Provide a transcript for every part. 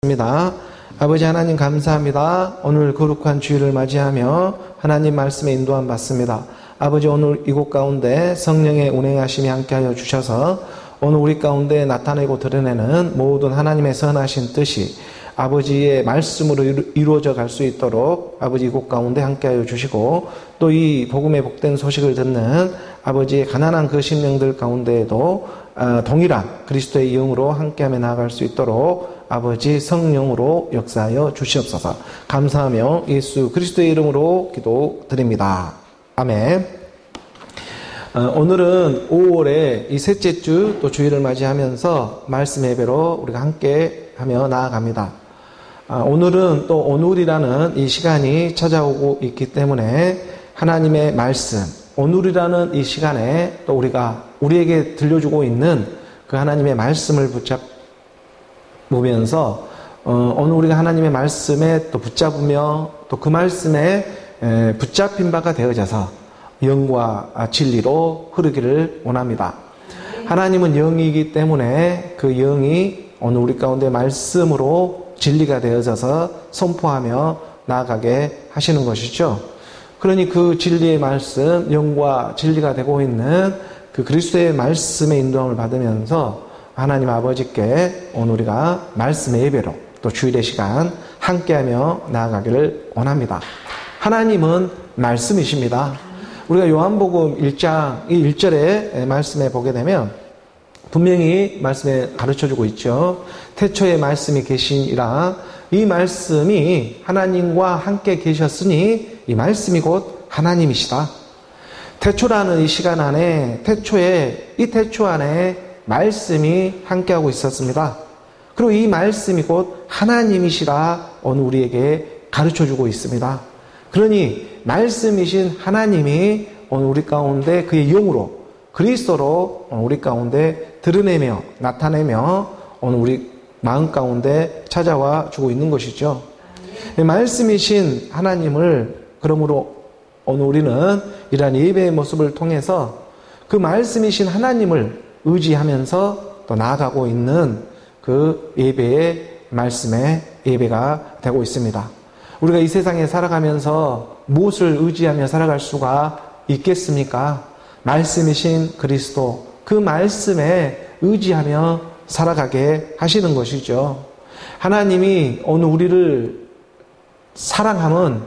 입니다. 아버지 하나님 감사합니다. 오늘 거룩한 주일을 맞이하며 하나님 말씀에 인도함 받습니다. 아버지 오늘 이곳 가운데 성령의 운행하심이 함께하여 주셔서 오늘 우리 가운데 나타내고 드러내는 모든 하나님의 선하신 뜻이 아버지의 말씀으로 이루어져 갈 수 있도록 아버지 이곳 가운데 함께하여 주시고 또 이 복음의 복된 소식을 듣는 아버지의 가난한 그 심령들 가운데에도 동일한 그리스도의 영으로 함께하며 나아갈 수 있도록 아버지 성령으로 역사하여 주시옵소서. 감사하며 예수 그리스도의 이름으로 기도드립니다. 아멘. 오늘은 5월의 이 셋째 주 또 주일을 맞이하면서 말씀 예배로 우리가 함께 하며 나아갑니다. 오늘은 또 오늘이라는 이 시간이 찾아오고 있기 때문에 하나님의 말씀, 오늘이라는 이 시간에 또 우리가 우리에게 들려주고 있는 그 하나님의 말씀을 붙잡으면서 오늘 우리가 하나님의 말씀에 또 붙잡으며 또 그 말씀에 붙잡힌 바가 되어져서 영과 진리로 흐르기를 원합니다. 하나님은 영이기 때문에 그 영이 오늘 우리 가운데 말씀으로 진리가 되어져서 선포하며 나아가게 하시는 것이죠. 그러니 그 진리의 말씀, 영과 진리가 되고 있는 그 그리스도의 말씀의 인도함을 받으면서 하나님 아버지께 오늘 우리가 말씀의 예배로 또 주일의 시간 함께하며 나아가기를 원합니다. 하나님은 말씀이십니다. 우리가 요한복음 1장 이 1절의 말씀에 보게 되면 분명히 말씀에 가르쳐주고 있죠. 태초에 말씀이 계시니라. 이 말씀이 하나님과 함께 계셨으니 이 말씀이 곧 하나님이시다. 태초라는 이 시간 안에 이 태초 안에 말씀이 함께하고 있었습니다. 그리고 이 말씀이 곧 하나님이시라 오늘 우리에게 가르쳐주고 있습니다. 그러니 말씀이신 하나님이 오늘 우리 가운데 그의 영으로 그리스도로 우리 가운데 드러내며 나타내며 오늘 우리 마음 가운데 찾아와 주고 있는 것이죠. 말씀이신 하나님을 그러므로 오늘 우리는 이러한 예배의 모습을 통해서 그 말씀이신 하나님을 의지하면서 또 나아가고 있는 그 예배의 말씀의 예배가 되고 있습니다. 우리가 이 세상에 살아가면서 무엇을 의지하며 살아갈 수가 있겠습니까? 말씀이신 그리스도, 그 말씀에 의지하며 살아가게 하시는 것이죠. 하나님이 오늘 우리를 사랑함은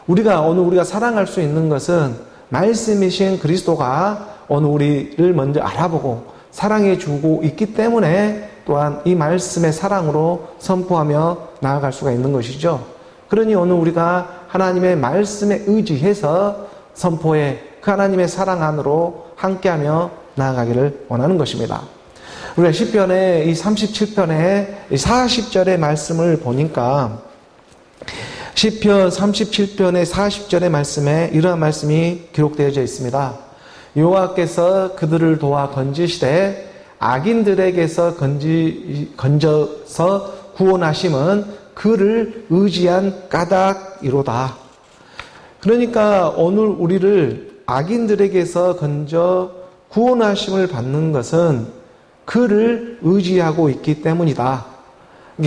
오늘 우리가 사랑할 수 있는 것은 말씀이신 그리스도가 오늘 우리를 먼저 알아보고 사랑해 주고 있기 때문에 또한 이 말씀의 사랑으로 선포하며 나아갈 수가 있는 것이죠. 그러니 오늘 우리가 하나님의 말씀에 의지해서 선포해 그 하나님의 사랑 안으로 함께하며 나아가기를 원하는 것입니다. 우리가 시편의 이 37편의 40절의 말씀을 보니까 시편 37편의 40절의 말씀에 이러한 말씀이 기록되어져 있습니다. 여호와께서 그들을 도와 건지시되 악인들에게서 건져서 구원하심은 그를 의지한 까닭이로다. 그러니까 오늘 우리를 악인들에게서 건져 구원하심을 받는 것은 그를 의지하고 있기 때문이다.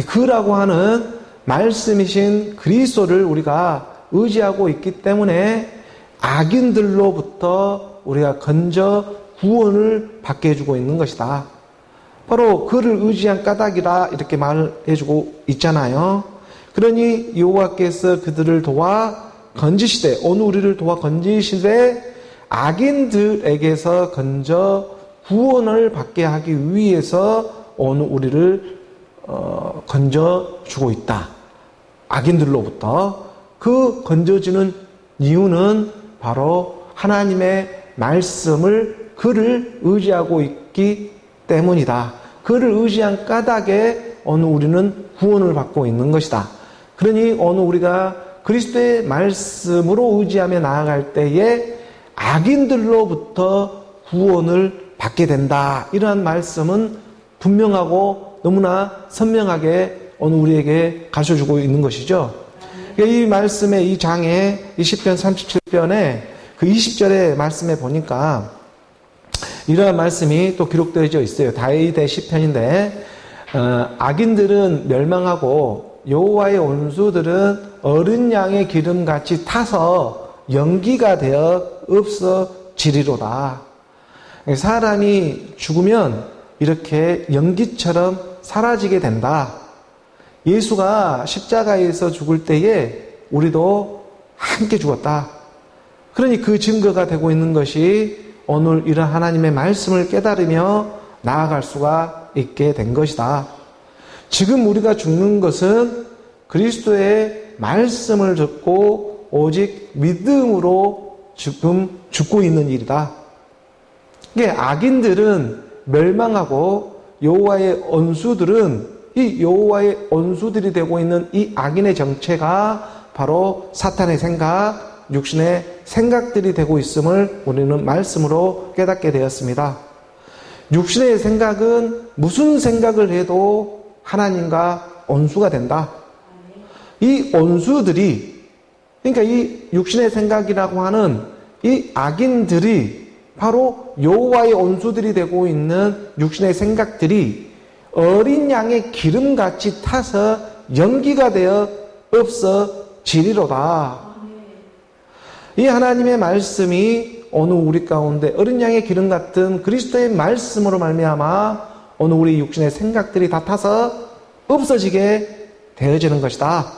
그라고 하는 말씀이신 그리스도를 우리가 의지하고 있기 때문에 악인들로부터 우리가 건져 구원을 받게 해주고 있는 것이다. 바로 그를 의지한 까닭이라 이렇게 말해주고 있잖아요. 그러니 여호와께서 그들을 도와 건지시되 오늘 우리를 도와 건지시되 악인들에게서 건져 구원을 받게 하기 위해서 오늘 우리를 건져주고 있다. 악인들로부터 그 건져지는 이유는 바로 하나님의 말씀을 그를 의지하고 있기 때문이다. 그를 의지한 까닭에 오늘 우리는 구원을 받고 있는 것이다. 그러니 오늘 우리가 그리스도의 말씀으로 의지하며 나아갈 때에 악인들로부터 구원을 받게 된다. 이러한 말씀은 분명하고 너무나 선명하게 오늘 우리에게 가르쳐주고 있는 것이죠. 이 말씀의 이 장에 이 시편 37편에 그 20절의 말씀에 보니까 이러한 말씀이 또 기록되어져 있어요. 다윗의 시편인데 악인들은 멸망하고 여호와의 원수들은 어린 양의 기름같이 타서 연기가 되어 없어지리로다. 사람이 죽으면 이렇게 연기처럼 사라지게 된다. 예수가 십자가에서 죽을 때에 우리도 함께 죽었다. 그러니 그 증거가 되고 있는 것이 오늘 이런 하나님의 말씀을 깨달으며 나아갈 수가 있게 된 것이다. 지금 우리가 죽는 것은 그리스도의 말씀을 듣고 오직 믿음으로 지금 죽고 있는 일이다. 이게 악인들은 멸망하고 여호와의 원수들은 이 여호와의 원수들이 되고 있는 이 악인의 정체가 바로 사탄의 생각, 육신의 생각들이 되고 있음을 우리는 말씀으로 깨닫게 되었습니다. 육신의 생각은 무슨 생각을 해도 하나님과 원수가 된다. 이 원수들이, 그러니까 이 육신의 생각이라고 하는 이 악인들이 바로 여호와의 원수들이 되고 있는 육신의 생각들이 어린 양의 기름같이 타서 연기가 되어 없어지리로다. 이 하나님의 말씀이 오늘 우리 가운데 어린 양의 기름 같은 그리스도의 말씀으로 말미암아 오늘 우리 육신의 생각들이 다 타서 없어지게 되어지는 것이다.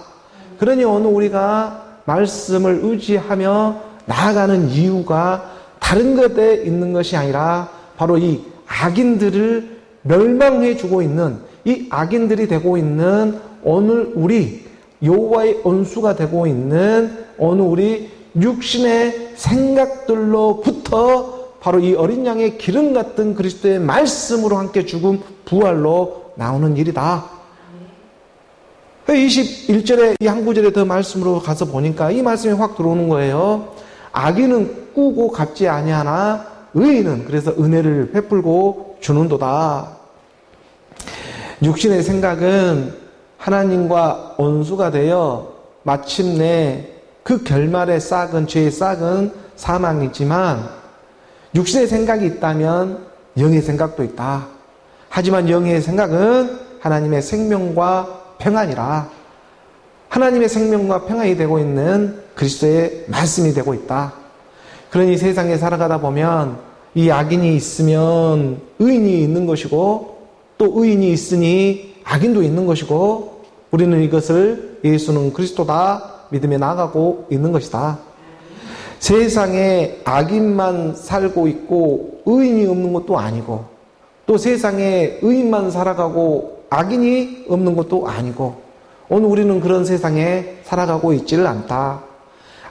그러니 오늘 우리가 말씀을 의지하며 나아가는 이유가 다른 것에 있는 것이 아니라 바로 이 악인들을 멸망해 주고 있는 이 악인들이 되고 있는 오늘 우리 여호와의 원수가 되고 있는 오늘 우리 육신의 생각들로부터 바로 이 어린 양의 기름 같은 그리스도의 말씀으로 함께 죽음 부활로 나오는 일이다. 21절에 이 한 구절에 더 말씀으로 가서 보니까 이 말씀이 확 들어오는 거예요. 악인은 꾸고 갚지 아니하나 의인은 그래서 은혜를 베풀고 주는도다. 육신의 생각은 하나님과 원수가 되어 마침내 그 결말의 싹은, 죄의 싹은 사망이지만 육신의 생각이 있다면 영의 생각도 있다. 하지만 영의 생각은 하나님의 생명과 평안이라. 하나님의 생명과 평안이 되고 있는 그리스도의 말씀이 되고 있다. 그러니 세상에 살아가다 보면 이 악인이 있으면 의인이 있는 것이고 또 의인이 있으니 악인도 있는 것이고 우리는 이것을 예수는 그리스도다 믿음에 나아가고 있는 것이다. 세상에 악인만 살고 있고 의인이 없는 것도 아니고 또 세상에 의인만 살아가고 악인이 없는 것도 아니고 오늘 우리는 그런 세상에 살아가고 있지를 않다.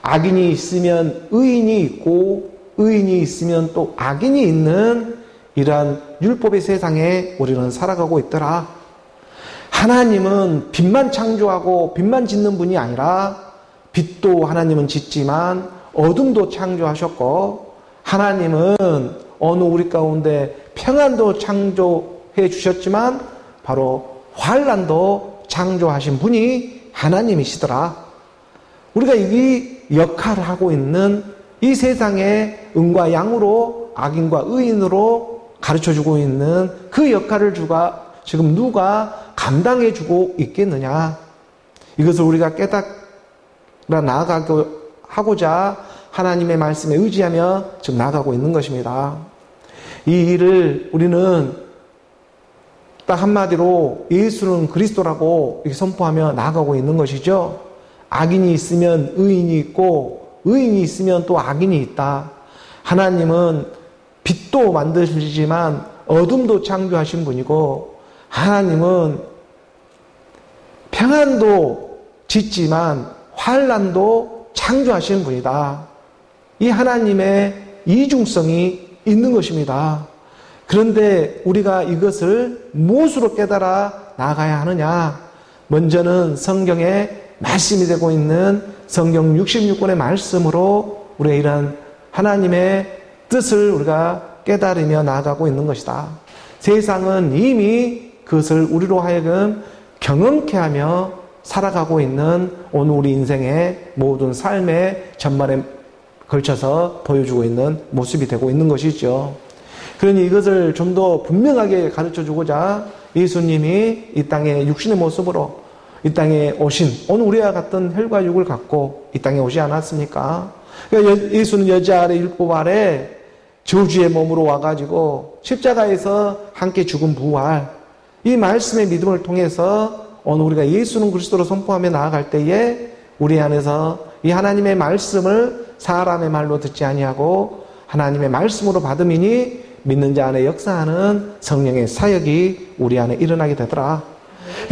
악인이 있으면 의인이 있고 의인이 있으면 또 악인이 있는 이러한 율법의 세상에 우리는 살아가고 있더라. 하나님은 빛만 창조하고 빛만 짓는 분이 아니라 빛도 하나님은 짓지만 어둠도 창조하셨고 하나님은 어느 우리 가운데 평안도 창조해 주셨지만 바로 환난도 창조하신 분이 하나님이시더라. 우리가 이 역할을 하고 있는 이 세상의 음과 양으로 악인과 의인으로 가르쳐주고 있는 그 역할을 지금 누가 감당해주고 있겠느냐. 이것을 우리가 깨달아 나아가고자 하나님의 말씀에 의지하며 지금 나아가고 있는 것입니다. 이 일을 우리는 딱 한마디로 예수는 그리스도라고 이렇게 선포하며 나아가고 있는 것이죠. 악인이 있으면 의인이 있고 의인이 있으면 또 악인이 있다. 하나님은 빛도 만드시지만 어둠도 창조하신 분이고 하나님은 평안도 짓지만 환난도 창조하신 분이다. 이 하나님의 이중성이 있는 것입니다. 그런데 우리가 이것을 무엇으로 깨달아 나가야 하느냐? 먼저는 성경에 말씀이 되고 있는 성경 66권의 말씀으로 우리가 이런 하나님의 뜻을 우리가 깨달으며 나아가고 있는 것이다. 세상은 이미 그것을 우리로 하여금 경험케 하며 살아가고 있는 오늘 우리 인생의 모든 삶의 전반에 걸쳐서 보여주고 있는 모습이 되고 있는 것이죠. 그러니 이것을 좀 더 분명하게 가르쳐주고자 예수님이 이 땅에 육신의 모습으로 이 땅에 오신 오늘 우리와 같은 혈과 육을 갖고 이 땅에 오지 않았습니까? 그러니까 예수는 여자 아래 율법 아래 저주의 몸으로 와가지고 십자가에서 함께 죽은 부활, 이 말씀의 믿음을 통해서 오늘 우리가 예수는 그리스도로 선포하며 나아갈 때에 우리 안에서 이 하나님의 말씀을 사람의 말로 듣지 아니하고 하나님의 말씀으로 받음이니 믿는 자 안에 역사하는 성령의 사역이 우리 안에 일어나게 되더라.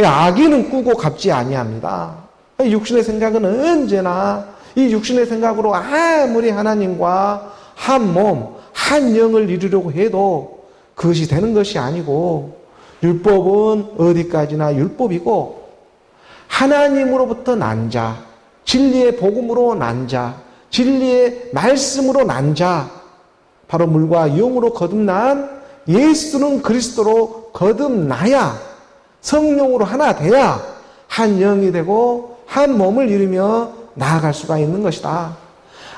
악인은 꾸고 갚지 아니합니다. 육신의 생각은 언제나 이 육신의 생각으로 아무리 하나님과 한 몸, 한 영을 이루려고 해도 그것이 되는 것이 아니고, 율법은 어디까지나 율법이고 하나님으로부터 난 자, 진리의 복음으로 난 자, 진리의 말씀으로 난 자, 바로 물과 영으로 거듭난 예수는 그리스도로 거듭나야, 성령으로 하나 돼야 한 영이 되고 한 몸을 이루며 나아갈 수가 있는 것이다.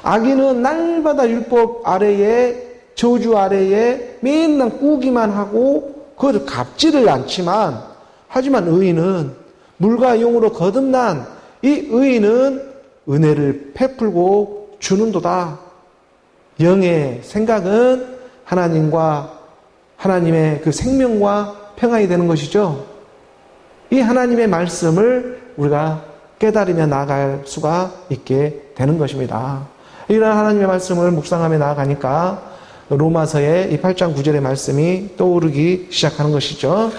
악인은 날마다 율법 아래에, 저주 아래에 맨날 꾸기만 하고 그것을 갚지를 않지만, 하지만 의인은 물과 영으로 거듭난 이 의인은 은혜를 베풀고 주는도다. 영의 생각은 하나님과 하나님의 그 생명과 평안이 되는 것이죠. 이 하나님의 말씀을 우리가 깨달으며 나아갈 수가 있게 되는 것입니다. 이런 하나님의 말씀을 묵상하며 나아가니까 로마서의 이 8장 9절의 말씀이 떠오르기 시작하는 것이죠.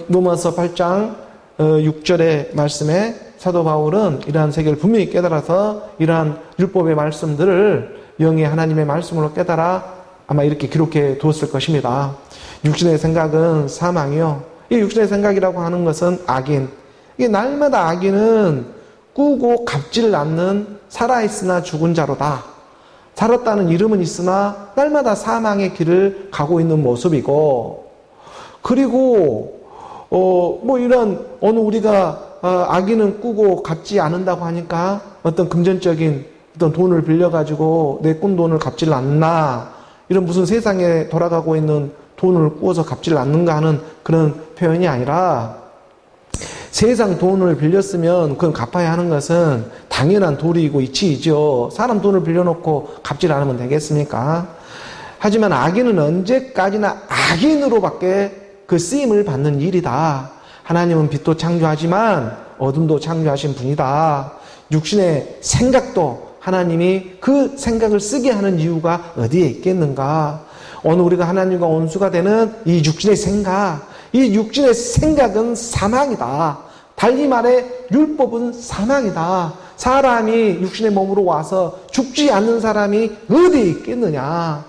로마서 8장 6절의 말씀에 사도 바울은 이러한 세계를 분명히 깨달아서 이러한 율법의 말씀들을 영의 하나님의 말씀으로 깨달아 아마 이렇게 기록해 두었을 것입니다. 육신의 생각은 사망이요. 이 육신의 생각이라고 하는 것은 악인. 이게 날마다 악인은 꾸고 갚지를 않는 살아있으나 죽은 자로다. 살았다는 이름은 있으나 날마다 사망의 길을 가고 있는 모습이고, 그리고 이런 오늘 우리가 악인은 꾸고 갚지 않는다고 하니까 어떤 금전적인 어떤 돈을 빌려가지고 내 꾼 돈을 갚지를 않나, 이런 무슨 세상에 돌아가고 있는 돈을 꾸어서 갚지를 않는가 하는 그런 표현이 아니라, 세상 돈을 빌렸으면 그건 갚아야 하는 것은 당연한 도리이고 이치이죠. 사람 돈을 빌려놓고 갚질 않으면 되겠습니까? 하지만 악인은 언제까지나 악인으로밖에 그 쓰임을 받는 일이다. 하나님은 빛도 창조하지만 어둠도 창조하신 분이다. 육신의 생각도 하나님이 그 생각을 쓰게 하는 이유가 어디에 있겠는가? 오늘 우리가 하나님과 원수가 되는 이 육신의 생각, 이 육신의 생각은 사망이다. 달리 말해 율법은 사망이다. 사람이 육신의 몸으로 와서 죽지 않는 사람이 어디에 있겠느냐.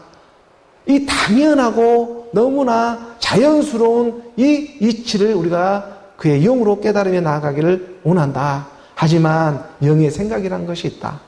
이 당연하고 너무나 자연스러운 이 이치를 우리가 그의 영으로 깨달으며 나아가기를 원한다. 하지만 영의 생각이라는 것이 있다.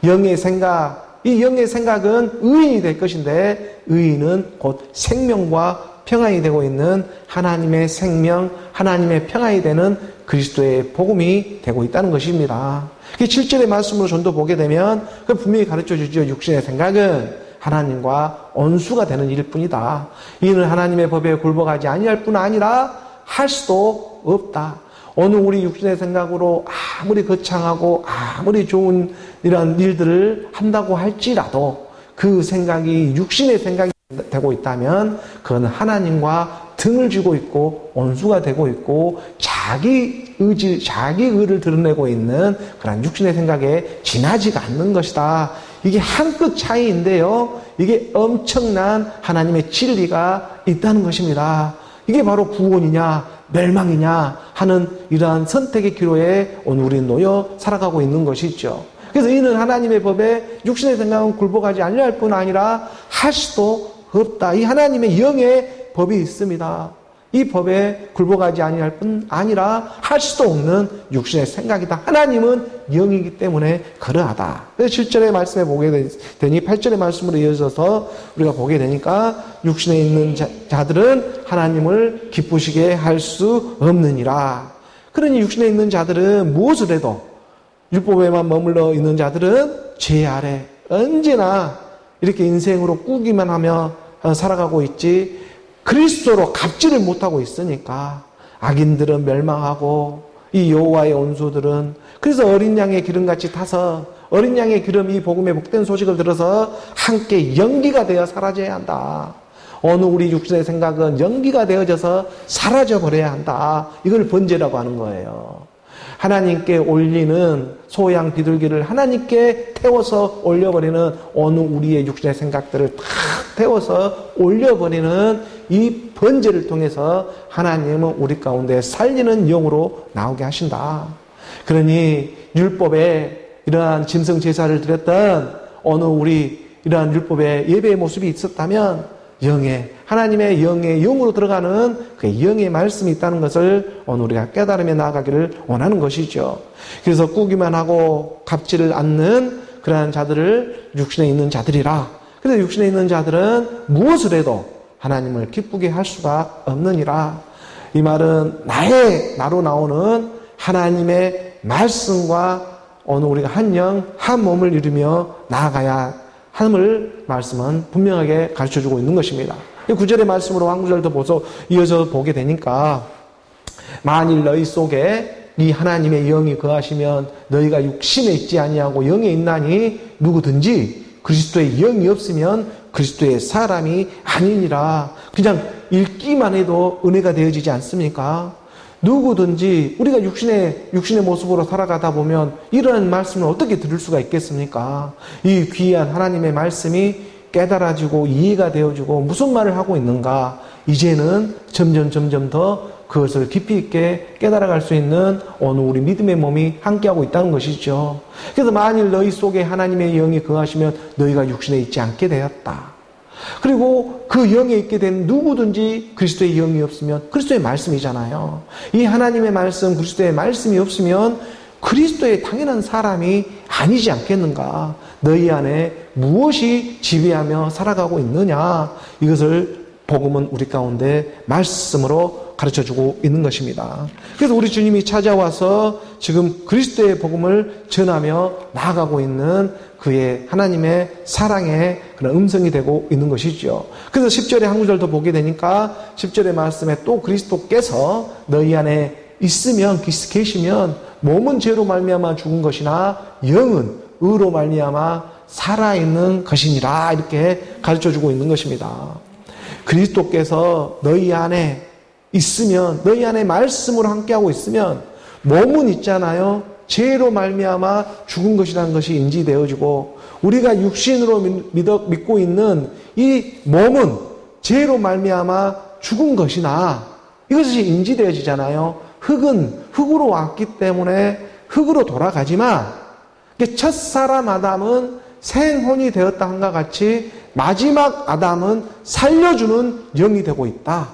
영의 생각, 이 영의 생각은 의인이 될 것인데, 의인은 곧 생명과 평안이 되고 있는 하나님의 생명, 하나님의 평안이 되는 그리스도의 복음이 되고 있다는 것입니다. 7절의 말씀으로 좀 더 보게 되면 분명히 가르쳐 주죠. 육신의 생각은 하나님과 원수가 되는 일일 뿐이다. 이는 하나님의 법에 굴복하지 아니할 뿐 아니라 할 수도 없다. 오늘 우리 육신의 생각으로 아무리 거창하고 아무리 좋은 이런 일들을 한다고 할지라도 그 생각이 육신의 생각이 되고 있다면 그건 하나님과 등을 쥐고 있고 원수가 되고 있고 자기 의지, 자기 의를 드러내고 있는 그런 육신의 생각에 지나지가 않는 것이다. 이게 한 끗 차이인데요. 이게 엄청난 하나님의 진리가 있다는 것입니다. 이게 바로 구원이냐 멸망이냐 하는 이러한 선택의 기로에 오늘 우리는 놓여 살아가고 있는 것이죠. 그래서 이는 하나님의 법에 육신의 생각은 굴복하지 아니할 뿐 아니라 할 수도 없다. 이 하나님의 영의 법이 있습니다. 이 법에 굴복하지 아니할 뿐 아니라 할 수도 없는 육신의 생각이다. 하나님은 영이기 때문에 그러하다. 그래서 7절의 말씀에 보게 되니 8절의 말씀으로 이어져서 우리가 보게 되니까 육신에 있는 자들은 하나님을 기쁘시게 할 수 없느니라. 그러니 육신에 있는 자들은 무엇을 해도, 율법에만 머물러 있는 자들은 죄 아래 언제나 이렇게 인생으로 꾸기만 하며 살아가고 있지, 그리스도로 갚지를 못하고 있으니까 악인들은 멸망하고 이 여호와의 온수들은 그래서 어린 양의 기름같이 타서 어린 양의 기름 이 복음의 복된 소식을 들어서 함께 연기가 되어 사라져야 한다. 어느 우리 육신의 생각은 연기가 되어져서 사라져버려야 한다. 이걸 번제라고 하는 거예요. 하나님께 올리는 소양 비둘기를 하나님께 태워서 올려버리는 어느 우리의 육신의 생각들을 다 태워서 올려버리는 이 번제를 통해서 하나님은 우리 가운데 살리는 영으로 나오게 하신다. 그러니 율법에 이러한 짐승 제사를 드렸던 어느 우리 이러한 율법의 예배의 모습이 있었다면 하나님의 영의 영으로 들어가는 그 영의 말씀이 있다는 것을 오늘 우리가 깨달으며 나아가기를 원하는 것이죠. 그래서 꾸기만 하고 갚지를 않는 그러한 자들을 육신에 있는 자들이라. 그래서 육신에 있는 자들은 무엇을 해도 하나님을 기쁘게 할 수가 없느니라. 이 말은 나로 나오는 하나님의 말씀과 어느 우리가 한 영, 한 몸을 이루며 나아가야 함을 말씀은 분명하게 가르쳐주고 있는 것입니다. 9절의 말씀으로 한 구절 더 이어서 보게 되니까 만일 너희 속에 이 하나님의 영이 거하시면 너희가 육신에 있지 아니하고 영에 있나니 누구든지 그리스도의 영이 없으면 그리스도의 사람이 아니니라. 그냥 읽기만 해도 은혜가 되어지지 않습니까? 누구든지 우리가 육신의 모습으로 살아가다 보면 이런 말씀을 어떻게 들을 수가 있겠습니까? 이 귀한 하나님의 말씀이 깨달아지고 이해가 되어지고 무슨 말을 하고 있는가? 이제는 점점 더 그것을 깊이 있게 깨달아갈 수 있는 어느 우리 믿음의 몸이 함께하고 있다는 것이죠. 그래서 만일 너희 속에 하나님의 영이 거하시면 너희가 육신에 있지 않게 되었다. 그리고 그 영에 있게 된 누구든지 그리스도의 영이 없으면 그리스도의 말씀이잖아요. 이 하나님의 말씀, 그리스도의 말씀이 없으면 그리스도의 당연한 사람이 아니지 않겠는가? 너희 안에 무엇이 지배하며 살아가고 있느냐? 이것을 복음은 우리 가운데 말씀으로 가르쳐주고 있는 것입니다. 그래서 우리 주님이 찾아와서 지금 그리스도의 복음을 전하며 나아가고 있는 그의 하나님의 사랑의 그런 음성이 되고 있는 것이죠. 그래서 10절에 한 구절 더 보게 되니까 10절의 말씀에 또 그리스도께서 너희 안에 있으면 계시면 몸은 죄로 말미암아 죽은 것이나 영은 의로 말미암아 살아있는 것이니라 이렇게 가르쳐주고 있는 것입니다. 그리스도께서 너희 안에 있으면 너희 안에 말씀으로 함께하고 있으면 몸은 있잖아요. 죄로 말미암아 죽은 것이라는 것이 인지되어지고 우리가 육신으로 믿고 있는 이 몸은 죄로 말미암아 죽은 것이나 이것이 인지되어지잖아요. 흙은 흙으로 왔기 때문에 흙으로 돌아가지만 첫사람 아담은 생혼이 되었다 한과 같이 마지막 아담은 살려주는 영이 되고 있다.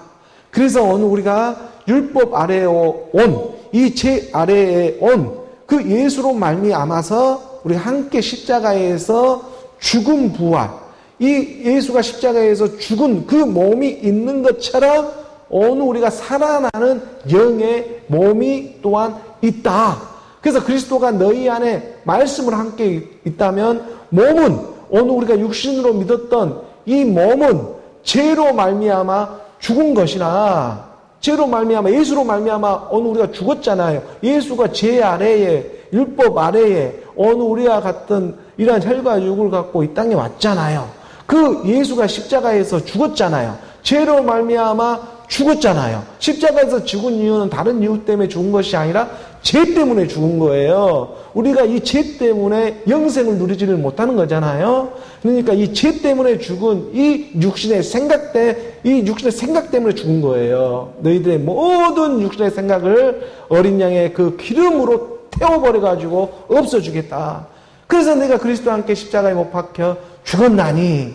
그래서 오늘 우리가 율법 아래에 온 이 죄 아래에 온 그 예수로 말미암아서 우리 함께 십자가에서 죽은 부활, 이 예수가 십자가에서 죽은 그 몸이 있는 것처럼 오늘 우리가 살아나는 영의 몸이 또한 있다. 그래서 그리스도가 너희 안에 말씀을 함께 있다면 몸은 오늘 우리가 육신으로 믿었던 이 몸은 죄로 말미암아 죽은 것이나 죄로 말미암아 예수로 말미암아 오늘 우리가 죽었잖아요. 예수가 죄 아래에 율법 아래에 어느 우리와 같은 이러한 혈과 육을 갖고 이 땅에 왔잖아요. 그 예수가 십자가에서 죽었잖아요. 죄로 말미암아 죽었잖아요. 십자가에서 죽은 이유는 다른 이유 때문에 죽은 것이 아니라 죄 때문에 죽은 거예요. 우리가 이 죄 때문에 영생을 누리지를 못하는 거잖아요. 그러니까 이 죄 때문에 죽은 이 육신의 생각 때문에 죽은 거예요. 너희들의 모든 육신의 생각을 어린 양의 그 기름으로 태워버려가지고 없어주겠다. 그래서 내가 그리스도와 함께 십자가에 못 박혀 죽었나니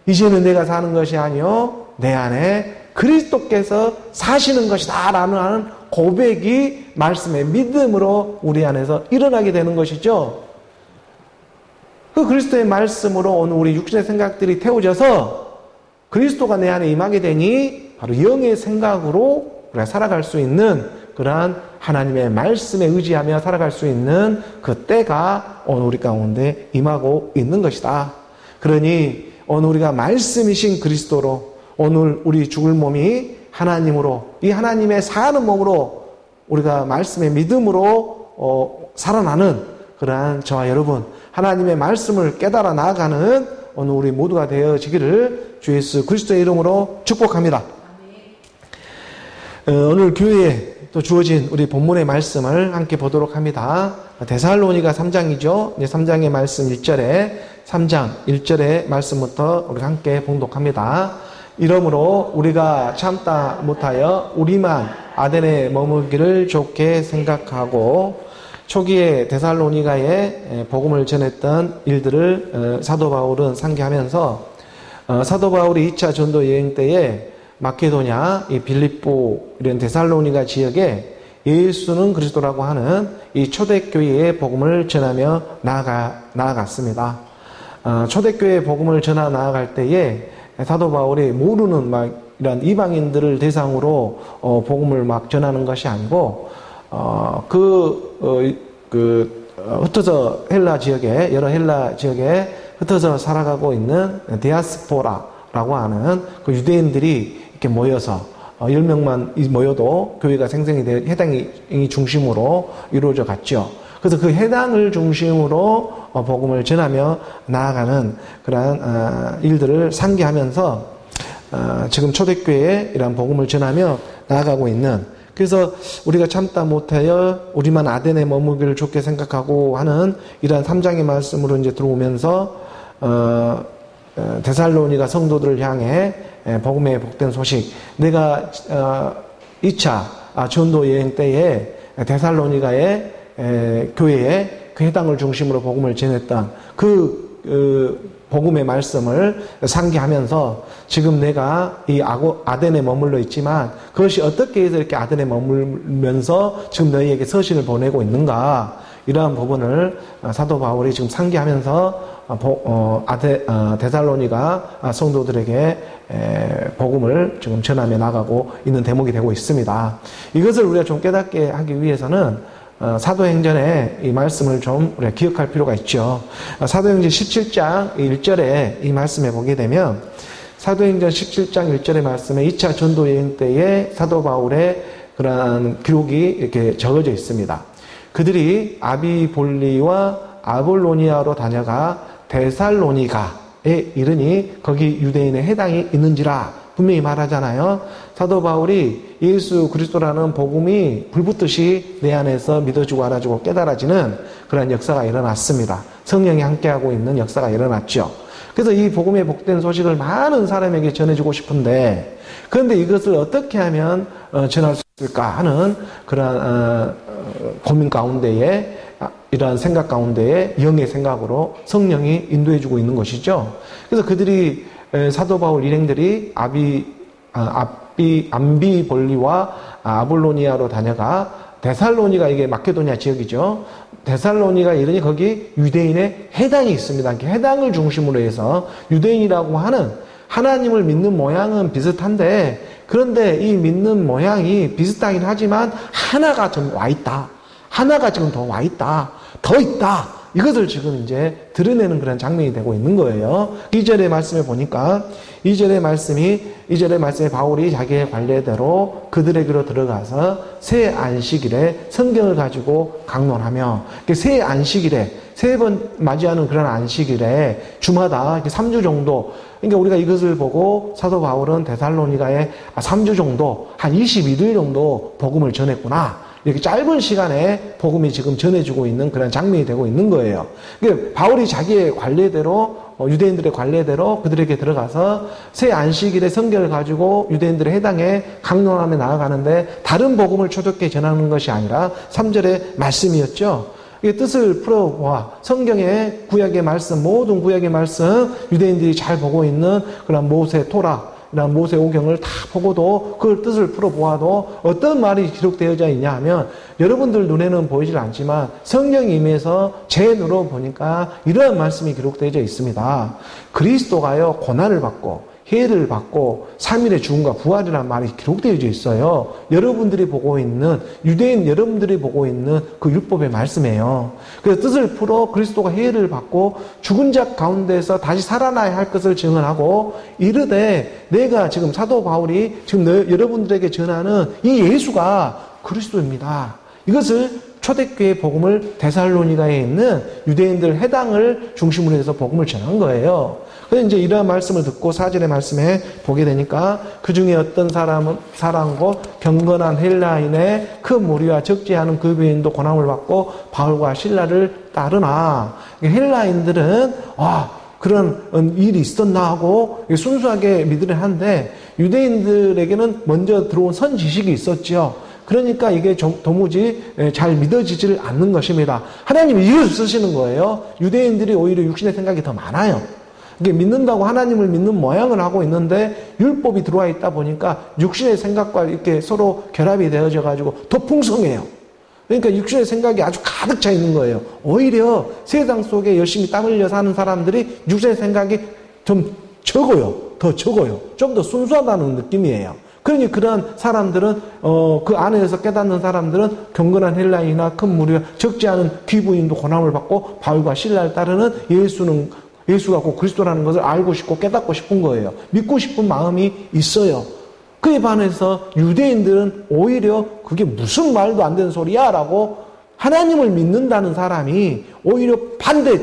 이제는 내가 사는 것이 아니요 내 안에 그리스도께서 사시는 것이다 라는 고백이 말씀의 믿음으로 우리 안에서 일어나게 되는 것이죠. 그 그리스도의 말씀으로 오늘 우리 육신의 생각들이 태워져서 그리스도가 내 안에 임하게 되니 바로 영의 생각으로 우리가 살아갈 수 있는 그러한 하나님의 말씀에 의지하며 살아갈 수 있는 그 때가 오늘 우리 가운데 임하고 있는 것이다. 그러니 오늘 우리가 말씀이신 그리스도로 오늘 우리 죽을 몸이 하나님으로, 이 하나님의 사는 몸으로 우리가 말씀의 믿음으로 살아나는 그러한 저와 여러분, 하나님의 말씀을 깨달아 나아가는 오늘 우리 모두가 되어지기를 주 예수 그리스도의 이름으로 축복합니다. 오늘 교회에 또 주어진 우리 본문의 말씀을 함께 보도록 합니다. 데살로니가 3장이죠. 3장의 말씀 1절에 3장 1절의 말씀부터 우리가 함께 봉독합니다. 이러므로 우리가 참다 못하여 우리만 아덴에 머물기를 좋게 생각하고, 초기에 데살로니가에 복음을 전했던 일들을 사도 바울은 상기하면서 사도 바울이 2차 전도 여행 때에 마케도냐, 이 빌립보 이런 데살로니가 지역에 예수는 그리스도라고 하는 이 초대교회의 복음을 전하며 나아갔습니다. 초대교회의 복음을 전하 나아갈 때에 사도 바울이 모르는 이런 이방인들을 대상으로 복음을 전하는 것이 아니고 흩어져 헬라 지역에, 여러 헬라 지역에 흩어져 살아가고 있는 디아스포라라고 하는 그 유대인들이 이렇게 모여서 10명만 모여도 교회가 생성이 되어 해당이 중심으로 이루어져 갔죠. 그래서 그 해당을 중심으로 복음을 전하며 나아가는 그러한 일들을 상기하면서 지금 초대교회에 이러한 복음을 전하며 나아가고 있는, 그래서 우리가 참다 못하여 우리만 아덴에 머물기를 좋게 생각하고 하는 이러한 3장의 말씀으로 이제 들어오면서 데살로니가 성도들을 향해 복음의 복된 소식, 내가 2차 전도 여행 때에 데살로니가의 교회에 그 해당을 중심으로 복음을 전했던 그 복음의 말씀을 상기하면서, 지금 내가 이 아덴에 머물러 있지만 그것이 어떻게 해서 이렇게 아덴에 머물면서 지금 너희에게 서신을 보내고 있는가, 이러한 부분을 사도 바울이 지금 상기하면서 데살로니가 성도들에게 복음을 지금 전하며 나가고 있는 대목이 되고 있습니다. 이것을 우리가 좀 깨닫게 하기 위해서는 사도행전의 이 말씀을 좀 우리가 기억할 필요가 있죠. 사도행전 17장 1절에 이 말씀에 보게 되면, 사도행전 17장 1절의 말씀에 2차 전도 여행 때에 사도 바울의 그러한 기록이 이렇게 적어져 있습니다. 그들이 아비볼리와 아볼로니아로 다녀가 데살로니가에 이르니 거기 유대인의 해당이 있는지라 분명히 말하잖아요. 사도 바울이 예수 그리스도라는 복음이 불붙듯이 내 안에서 믿어지고 알아지고 깨달아지는 그런 역사가 일어났습니다. 성령이 함께하고 있는 역사가 일어났죠. 그래서 이 복음의 복된 소식을 많은 사람에게 전해주고 싶은데, 그런데 이것을 어떻게 하면 전할 수 있을까 하는 그런 고민 가운데에, 이러한 생각 가운데에 영의 생각으로 성령이 인도해주고 있는 것이죠. 그래서 그들이 사도 바울 일행들이 암비볼리와 아볼로니아로 다녀가 데살로니가, 이게 마케도니아 지역이죠. 데살로니가 이르니 거기 유대인의 해당이 있습니다. 해당을 중심으로 해서 유대인이라고 하는 하나님을 믿는 모양은 비슷한데, 그런데 이 믿는 모양이 비슷하긴 하지만 하나가 좀 와 있다. 하나가 지금 더 와 있다. 더 있다. 이것을 지금 이제 드러내는 그런 장면이 되고 있는 거예요. 2절의 말씀에 보니까 2절의 말씀에 바울이 자기의 관례대로 그들에게로 들어가서 새 안식일에 성경을 가지고 강론하며, 새 안식일에 세 번 맞이하는 그런 안식일에 주마다 3주 정도, 그러니까 우리가 이것을 보고 사도 바울은 데살로니가에 3주 정도, 한 21일 정도 복음을 전했구나. 이렇게 짧은 시간에 복음이 지금 전해지고 있는 그런 장면이 되고 있는 거예요. 그러니까 바울이 자기의 관례대로, 유대인들의 관례대로 그들에게 들어가서 새 안식일의 성경을 가지고 유대인들의 해당에 강론하며 나아가는데, 다른 복음을 초대교회에 전하는 것이 아니라 3절의 말씀이었죠. 이 뜻을 풀어보아 성경의 구약의 말씀, 모든 구약의 말씀, 유대인들이 잘 보고 있는 그런 모세 토라, 이런 모세 오경을 다 보고도 그 뜻을 풀어보아도 어떤 말이 기록되어져 있냐 하면, 여러분들 눈에는 보이질 않지만 성경이 임해서 제 눈으로 보니까 이러한 말씀이 기록되어져 있습니다. 그리스도가요 고난을 받고 해를 받고 3일의 죽음과 부활이라는 말이 기록되어 있어요. 여러분들이 보고 있는, 유대인 여러분들이 보고 있는 그 율법의 말씀이에요. 그래서 뜻을 풀어 그리스도가 해를 받고 죽은 자 가운데서 다시 살아나야 할 것을 증언하고 이르되 내가 지금 사도 바울이 지금 여러분들에게 전하는 이 예수가 그리스도입니다. 이것을 초대교회 복음을 데살로니가에 있는 유대인들 해당을 중심으로 해서 복음을 전한 거예요. 그래서 이제 이러한 말씀을 듣고 4절의 말씀에 보게 되니까 그 중에 어떤 사람과 경건한 헬라인의 큰 무리와 적지 않은 그 교인도 고난을 받고 바울과 실라를 따르나. 헬라인들은 그런 일이 있었나 하고 순수하게 믿으려 하는데 유대인들에게는 먼저 들어온 선지식이 있었죠. 그러니까 이게 도무지 잘 믿어지질 않는 것입니다. 하나님이 이것을 쓰시는 거예요. 유대인들이 오히려 육신의 생각이 더 많아요. 이게 믿는다고 하나님을 믿는 모양을 하고 있는데 율법이 들어와 있다 보니까 육신의 생각과 이렇게 서로 결합이 되어져 가지고 더 풍성해요. 그러니까 육신의 생각이 아주 가득 차 있는 거예요. 오히려 세상 속에 열심히 땀 흘려 사는 사람들이 육신의 생각이 좀 적어요. 더 적어요. 좀 더 순수하다는 느낌이에요. 그러니 그런 사람들은 그 안에서 깨닫는 사람들은 경건한 헬라인이나 큰 무리와 적지 않은 귀부인도 고난을 받고 바울과 실라를 따르는 예수가 곧 그리스도라는 것을 알고 싶고 깨닫고 싶은 거예요. 믿고 싶은 마음이 있어요. 그에 반해서 유대인들은 오히려 그게 무슨 말도 안 되는 소리야 라고 하나님을 믿는다는 사람이 오히려 반대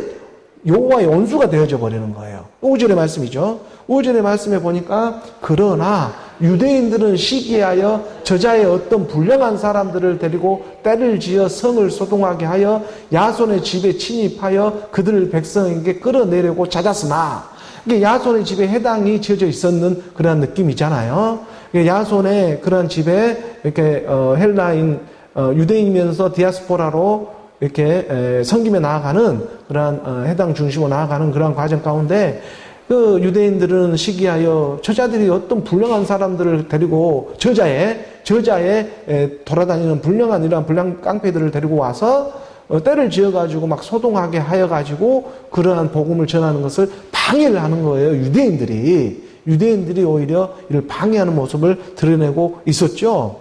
여호와의 원수가 되어져 버리는 거예요. 5절의 말씀이죠. 5절의 말씀에 보니까 그러나 유대인들은 시기하여 저자의 어떤 불량한 사람들을 데리고 때를 지어 성을 소동하게 하여 야손의 집에 침입하여 그들을 백성에게 끌어내려고 찾았으나 이게 야손의 집에 해당이 지어져 있었는 그런 느낌이잖아요. 야손의 그런 집에 이렇게 헬라인 유대인이면서 디아스포라로 이렇게 섬김에 나아가는 그러한 해당 중심으로 나아가는 그러한 과정 가운데 그 유대인들은 시기하여 저자들이 어떤 불량한 사람들을 데리고 저자에 돌아다니는 불량한 이러한 불량 깡패들을 데리고 와서 때를 지어가지고 막 소동하게 하여가지고 그러한 복음을 전하는 것을 방해를 하는 거예요. 유대인들이 오히려 이를 방해하는 모습을 드러내고 있었죠.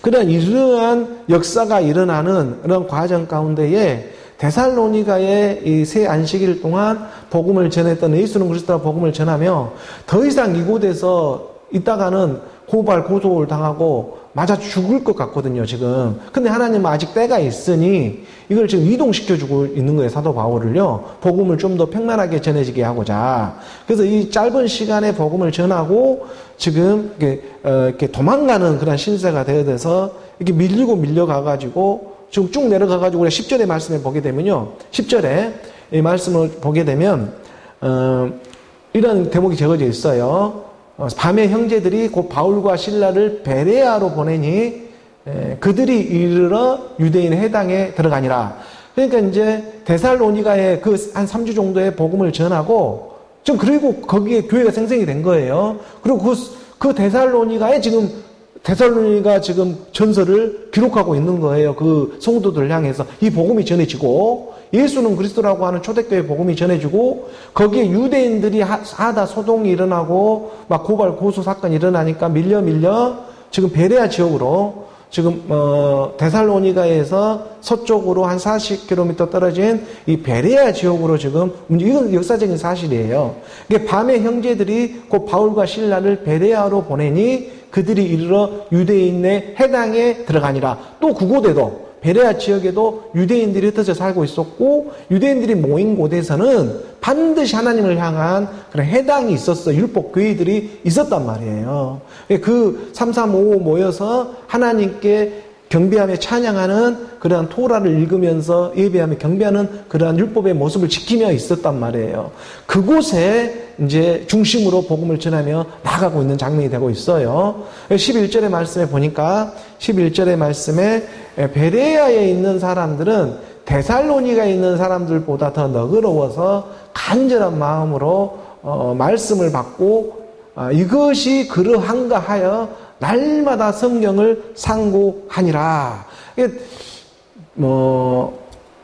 그러한 이러한 역사가 일어나는 그런 과정 가운데에 데살로니가의 이 새 안식일 동안 복음을 전했던 예수는 그리스도라 복음을 전하며 더 이상 이곳에서 있다가는 고발 고소를 당하고 맞아 죽을 것 같거든요, 지금. 근데 하나님은 아직 때가 있으니 이걸 지금 이동시켜주고 있는 거예요, 사도 바울을요. 복음을 좀 더 평안하게 전해지게 하고자. 그래서 이 짧은 시간에 복음을 전하고 지금 이렇게 도망가는 그런 신세가 되어서 이렇게 밀려가가지고 지금 쭉 내려가가지고 우리가 10절의 말씀에 보게 되면요. 10절에 이 말씀을 보게 되면, 이런 대목이 적어져 있어요. 밤에 형제들이 곧 바울과 실라를 베레아로 보내니, 그들이 이르러 유대인의 해당에 들어가니라. 그러니까 이제 데살로니가에 그 한 3주 정도의 복음을 전하고, 그리고 거기에 교회가 생성이 된 거예요. 그리고 그 데살로니가 지금 전설을 기록하고 있는 거예요. 그 성도들을 향해서 이 복음이 전해지고 예수는 그리스도라고 하는 초대교회 복음이 전해지고 거기에 유대인들이 하다 소동이 일어나고 막 고발 고소 사건이 일어나니까 밀려 지금 베레아 지역으로 지금 데살로니가에서 서쪽으로 한 40km 떨어진 이 베레아 지역으로 지금 이건 역사적인 사실이에요. 이게 밤에 형제들이 곧 바울과 실라를 베레아로 보내니 그들이 이르러 유대인의 해당에 들어가니라. 또 그곳에도 베레아 지역에도 유대인들이 흩어져 살고 있었고 유대인들이 모인 곳에서는 반드시 하나님을 향한 그런 해당이 있었어. 율법 교회들이 있었단 말이에요. 그 3355 모여서 하나님께 경배하며 찬양하는 그러한 토라를 읽으면서 예배하며 경배하는 그러한 율법의 모습을 지키며 있었단 말이에요. 그곳에 이제 중심으로 복음을 전하며 나아가고 있는 장면이 되고 있어요. 11절의 말씀에 보니까 11절의 말씀에 베레아에 있는 사람들은 데살로니가에 있는 사람들보다 더 너그러워서 간절한 마음으로 말씀을 받고 이것이 그러한가 하여 날마다 성경을 상고하니라.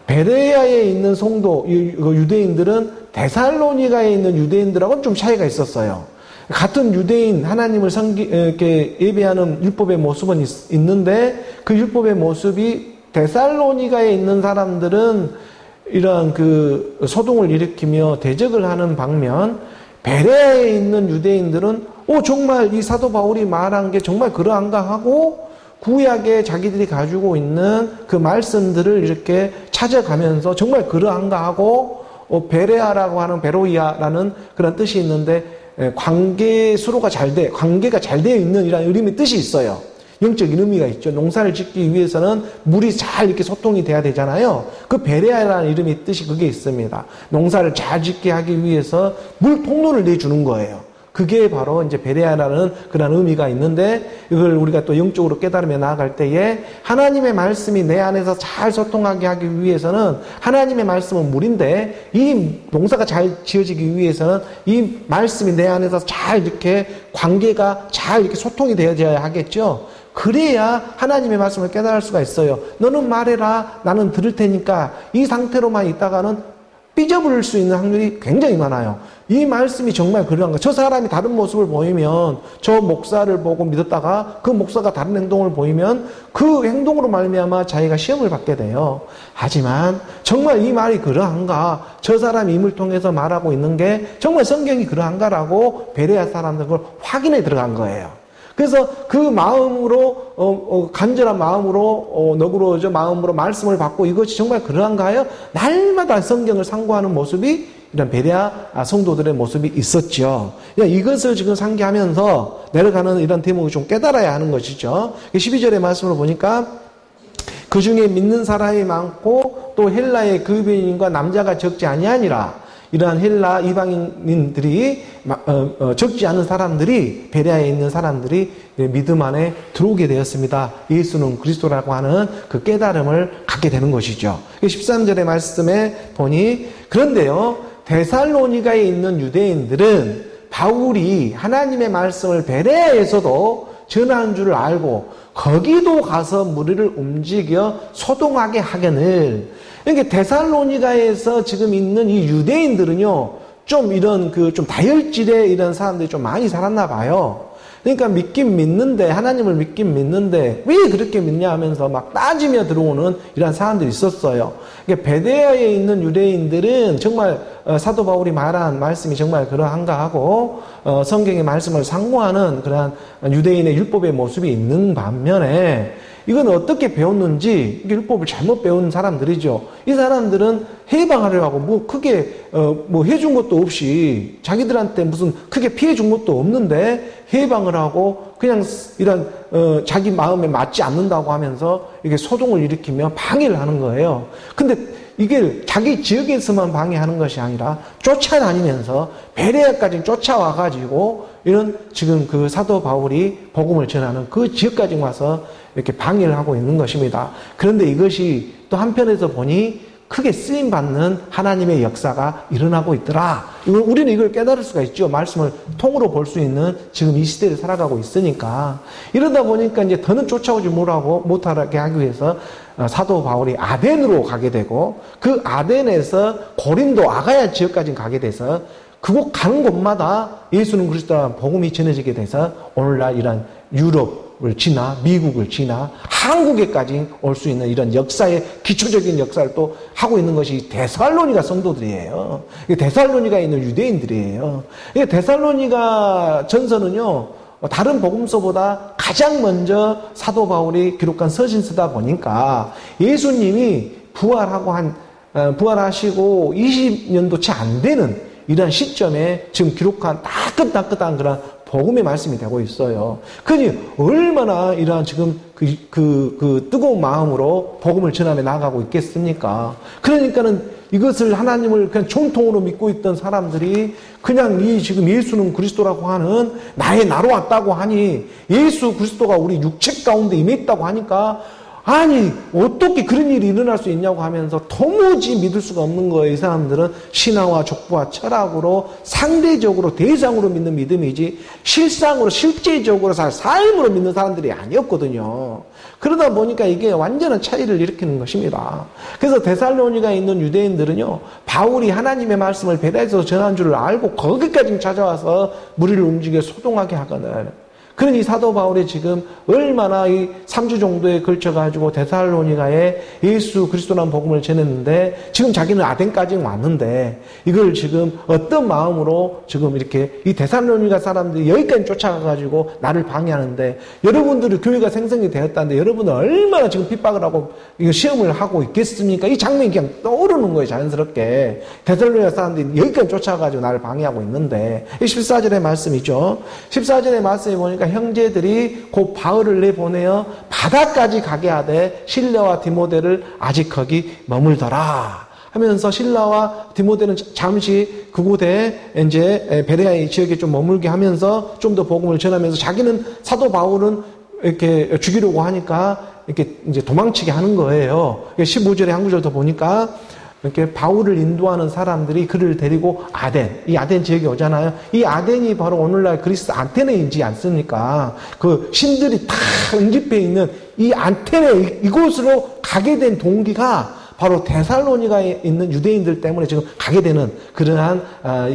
베레아에 있는 성도 유대인들은 데살로니가에 있는 유대인들하고는 좀 차이가 있었어요. 같은 유대인 하나님을 이렇게 예배하는 율법의 모습은 있는데 그 율법의 모습이 데살로니가에 있는 사람들은 이런 그 소동을 일으키며 대적을 하는 방면 베레아에 있는 유대인들은 정말 이 사도 바울이 말한 게 정말 그러한가 하고 구약에 자기들이 가지고 있는 그 말씀들을 이렇게 찾아가면서 정말 그러한가 하고 베레아라고 하는 베로이아라는 그런 뜻이 있는데 관계가 잘 되어 있는 이런 의미의 뜻이 있어요. 영적인 의미가 있죠. 농사를 짓기 위해서는 물이 잘 이렇게 소통이 돼야 되잖아요. 그 베레아라는 이름의 뜻이 그게 있습니다. 농사를 잘 짓게 하기 위해서 물 통로를 내주는 거예요. 그게 바로 이제 베레아라는 그런 의미가 있는데 이걸 우리가 또 영적으로 깨달으며 나아갈 때에 하나님의 말씀이 내 안에서 잘 소통하게 하기 위해서는 하나님의 말씀은 물인데 이 농사가 잘 지어지기 위해서는 이 말씀이 내 안에서 잘 이렇게 관계가 잘 이렇게 소통이 되어져야 하겠죠. 그래야 하나님의 말씀을 깨달을 수가 있어요. 너는 말해라. 나는 들을 테니까 이 상태로만 있다가는 삐져버릴 수 있는 확률이 굉장히 많아요. 이 말씀이 정말 그러한가. 저 사람이 다른 모습을 보이면 저 목사를 보고 믿었다가 그 목사가 다른 행동을 보이면 그 행동으로 말미암아 자기가 시험을 받게 돼요. 하지만 정말 이 말이 그러한가. 저 사람이 임을 통해서 말하고 있는 게 정말 성경이 그러한가라고 베레아 사람들은 확인해 들어간 거예요. 그래서 그 마음으로 간절한 마음으로 너그러워져 마음으로 말씀을 받고 이것이 정말 그러한가요? 날마다 성경을 상고하는 모습이 이런 베레아 성도들의 모습이 있었죠. 이것을 지금 상기하면서 내려가는 이런 대목을 좀 깨달아야 하는 것이죠. 12절의 말씀을 보니까 그 중에 믿는 사람이 많고 또 헬라의 그유대인과 남자가 적지 아니하니라. 이러한 헬라 이방인들이 적지 않은 사람들이 베레아에 있는 사람들이 믿음 안에 들어오게 되었습니다. 예수는 그리스도라고 하는 그 깨달음을 갖게 되는 것이죠. 13절의 말씀에 보니 그런데요 데살로니가에 있는 유대인들은 바울이 하나님의 말씀을 베레아에서도 전하는 줄을 알고 거기도 가서 무리를 움직여 소동하게 하거늘. 그러니까 데살로니가에서 지금 있는 이 유대인들은요, 좀 이런 좀 다혈질의 이런 사람들이 좀 많이 살았나 봐요. 그러니까 믿긴 믿는데, 하나님을 믿긴 믿는데, 왜 그렇게 믿냐 하면서 막 따지며 들어오는 이런 사람들이 있었어요. 그러니까 베레아에 있는 유대인들은 정말 사도 바울이 말한 말씀이 정말 그러한가 하고, 성경의 말씀을 상고하는 그러한 유대인의 율법의 모습이 있는 반면에, 이건 어떻게 배웠는지, 율법을 잘못 배운 사람들이죠. 이 사람들은 해방하려고 하고, 크게, 해준 것도 없이, 자기들한테 무슨 크게 피해준 것도 없는데, 해방을 하고, 그냥 이런, 자기 마음에 맞지 않는다고 하면서, 이게 소동을 일으키며 방해를 하는 거예요. 근데 이게 자기 지역에서만 방해하는 것이 아니라, 쫓아다니면서, 베레아까지 쫓아와가지고, 이런 지금 그 사도 바울이 복음을 전하는 그 지역까지 와서, 이렇게 방해를 하고 있는 것입니다. 그런데 이것이 또 한편에서 보니 크게 쓰임받는 하나님의 역사가 일어나고 있더라. 우리는 이걸 깨달을 수가 있죠. 말씀을 통으로 볼 수 있는 지금 이 시대를 살아가고 있으니까. 이러다 보니까 이제 더는 쫓아오지 못하게 하기 위해서 사도 바울이 아덴으로 가게 되고 그 아덴에서 고린도 아가야 지역까지 가게 돼서 그곳 가는 곳마다 예수는 그리스도라는 복음이 전해지게 돼서 오늘날 이런 유럽을 지나 미국을 지나 한국에까지 올 수 있는 이런 역사의 기초적인 역사를 또 하고 있는 것이 데살로니가 성도들이에요. 데살로니가에 있는 유대인들이에요. 데살로니가 전서는요 다른 복음서보다 가장 먼저 사도 바울이 기록한 서신서다 보니까 예수님이 부활하시고 20년도 채 안 되는 이런 시점에 지금 기록한 따끈따끈한 그런 복음의 말씀이 되고 있어요. 그러니 얼마나 이러한 지금 그 뜨거운 마음으로 복음을 전하며 나아가고 있겠습니까? 그러니까는 이것을 하나님을 그냥 정통으로 믿고 있던 사람들이 그냥 지금 예수는 그리스도라고 하는 나로 왔다고 하니 예수 그리스도가 우리 육체 가운데 임했다고 하니까 아니 어떻게 그런 일이 일어날 수 있냐고 하면서 도무지 믿을 수가 없는 거예요. 이 사람들은 신화와 족보와 철학으로 상대적으로 대상으로 믿는 믿음이지 실상으로 실제적으로 삶으로 믿는 사람들이 아니었거든요. 그러다 보니까 이게 완전한 차이를 일으키는 것입니다. 그래서 데살로니가에 있는 유대인들은요, 바울이 하나님의 말씀을 베레아에서 전한 줄을 알고 거기까지 찾아와서 무리를 움직여 소동하게 하거든. 그러니 사도 바울이 지금 얼마나 이 3주 정도에 걸쳐가지고 데살로니가에 예수 그리스도라는 복음을 전했는데, 지금 자기는 아덴까지 왔는데, 이걸 지금 어떤 마음으로 지금 이렇게 이 데살로니가 사람들이 여기까지 쫓아가가지고 나를 방해하는데, 여러분들이 교회가 생성이 되었다는데, 여러분은 얼마나 지금 핍박을 하고 이거 시험을 하고 있겠습니까? 이 장면이 그냥 떠오르는 거예요, 자연스럽게. 데살로니가 사람들이 여기까지 쫓아가가지고 나를 방해하고 있는데, 이 14절의 말씀이죠. 14절의 말씀에 보니까 형제들이 곧 바울을 내보내어 바다까지 가게 하되 실라와 디모데를 아직 거기 머물더라 하면서, 실라와 디모데는 잠시 그곳에 이제 베레아의 지역에 좀 머물게 하면서 좀 더 복음을 전하면서, 자기는 사도 바울은 이렇게 죽이려고 하니까 이렇게 이제 도망치게 하는 거예요. 15절에 한 구절 더 보니까 이렇게 바울을 인도하는 사람들이 그를 데리고 이 아덴 지역에 오잖아요. 이 아덴이 바로 오늘날 그리스 아테네이지 않습니까? 그 신들이 다 응집해 있는 이 아테네, 이곳으로 가게 된 동기가 바로 데살로니가에 있는 유대인들 때문에 지금 가게 되는 그러한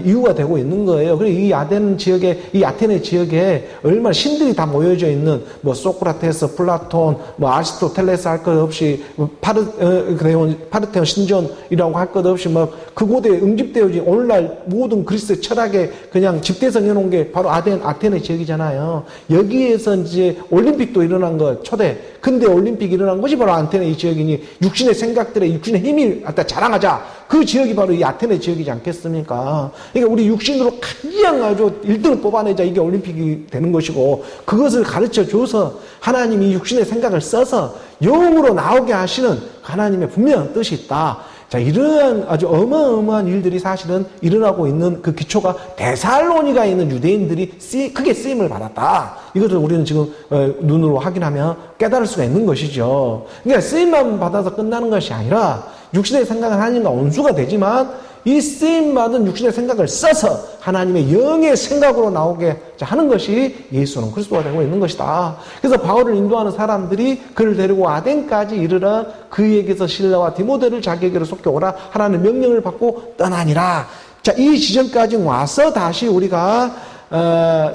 이유가 되고 있는 거예요. 그리고 이 아덴 지역에, 이 아테네 지역에 얼마나 신들이 다 모여져 있는, 뭐 소크라테스, 플라톤, 뭐 아리스토텔레스 할 것 없이, 파르테논 신전이라고 할 것 없이 막 그곳에 응집되어진 오늘날 모든 그리스 철학에 그냥 집대성 해놓은 게 바로 아테네 지역이잖아요. 여기에서 이제 올림픽도 일어난 거 초대 근대 올림픽이 일어난 것이 바로 아테네 이 지역이니, 육신의 생각들의 육신의 힘을 갖다 자랑하자. 그 지역이 바로 이 아테네 지역이지 않겠습니까? 그러니까 우리 육신으로 가장 아주 1등을 뽑아내자, 이게 올림픽이 되는 것이고, 그것을 가르쳐 줘서 하나님이 육신의 생각을 써서 영으로 나오게 하시는 하나님의 분명한 뜻이 있다. 자, 이러한 아주 어마어마한 일들이 사실은 일어나고 있는 그 기초가 데살로니가에 있는 유대인들이 크게 쓰임을 받았다. 이것을 우리는 지금 눈으로 확인하면 깨달을 수가 있는 것이죠. 그러니까 쓰임만 받아서 끝나는 것이 아니라, 육신의 생각은 하나님과 원수가 되지만 이 쓰임받은 육신의 생각을 써서 하나님의 영의 생각으로 나오게 하는 것이 예수는 그리스도가 되고 있는 것이다. 그래서 바울을 인도하는 사람들이 그를 데리고 아덴까지 이르러 그에게서 실라와 디모데를 자기에게로 속여오라 하라는 명령을 받고 떠나니라. 자, 이 지점까지 와서 다시 우리가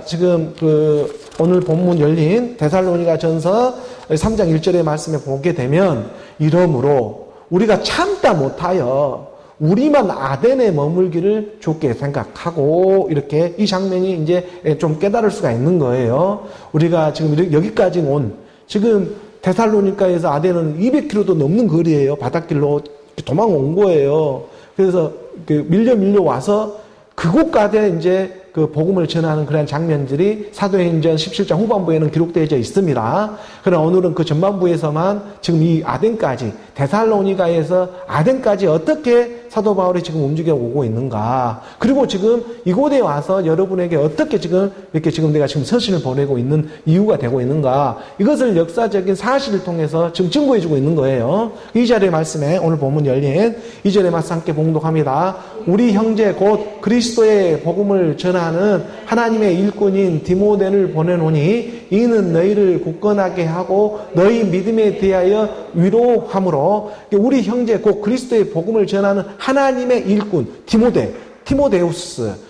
지금 오늘 본문 열린 데살로니가 전서 3장 1절의 말씀에 보게 되면, 이러므로 우리가 참다 못하여 우리만 아덴에 머물기를 좋게 생각하고, 이렇게 이 장면이 이제 좀 깨달을 수가 있는 거예요. 우리가 지금 여기까지 지금 데살로니가에서 아덴은 200km도 넘는 거리예요. 바닷길로 도망온 거예요. 그래서 밀려 와서 그곳까지 이제 그 복음을 전하는 그런 장면들이 사도행전 17장 후반부에는 기록되어 있습니다. 그러나 오늘은 그 전반부에서만 지금 이 아덴까지, 데살로니가에서 아덴까지 어떻게 사도 바울이 지금 움직여 오고 있는가, 그리고 지금 이곳에 와서 여러분에게 어떻게 지금 이렇게 지금 내가 지금 서신을 보내고 있는 이유가 되고 있는가, 이것을 역사적인 사실을 통해서 지금 증거해주고 있는 거예요. 2절의 말씀에 오늘 본문 열린 2절의 말씀 함께 봉독합니다. 우리 형제 곧 그리스도의 복음을 전하는 하나님의 일꾼인 디모데를 보내노니, 이는 너희를 굳건하게 하고 너희 믿음에 대하여 위로함으로, 우리 형제 곧 그리스도의 복음을 전하는 하나님의 일꾼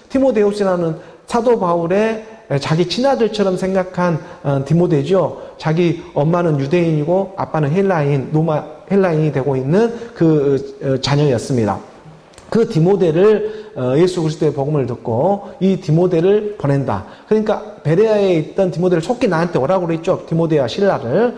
디모데우스라는 사도 바울의 자기 친아들처럼 생각한 디모데죠. 자기 엄마는 유대인이고 아빠는 헬라인이 되고 있는 그 자녀였습니다. 그 디모데를 예수 그리스도의 복음을 듣고 이 디모데를 보낸다. 그러니까 베레아에 있던 디모데를 속히 나한테 오라고 그랬죠. 디모데와 실라를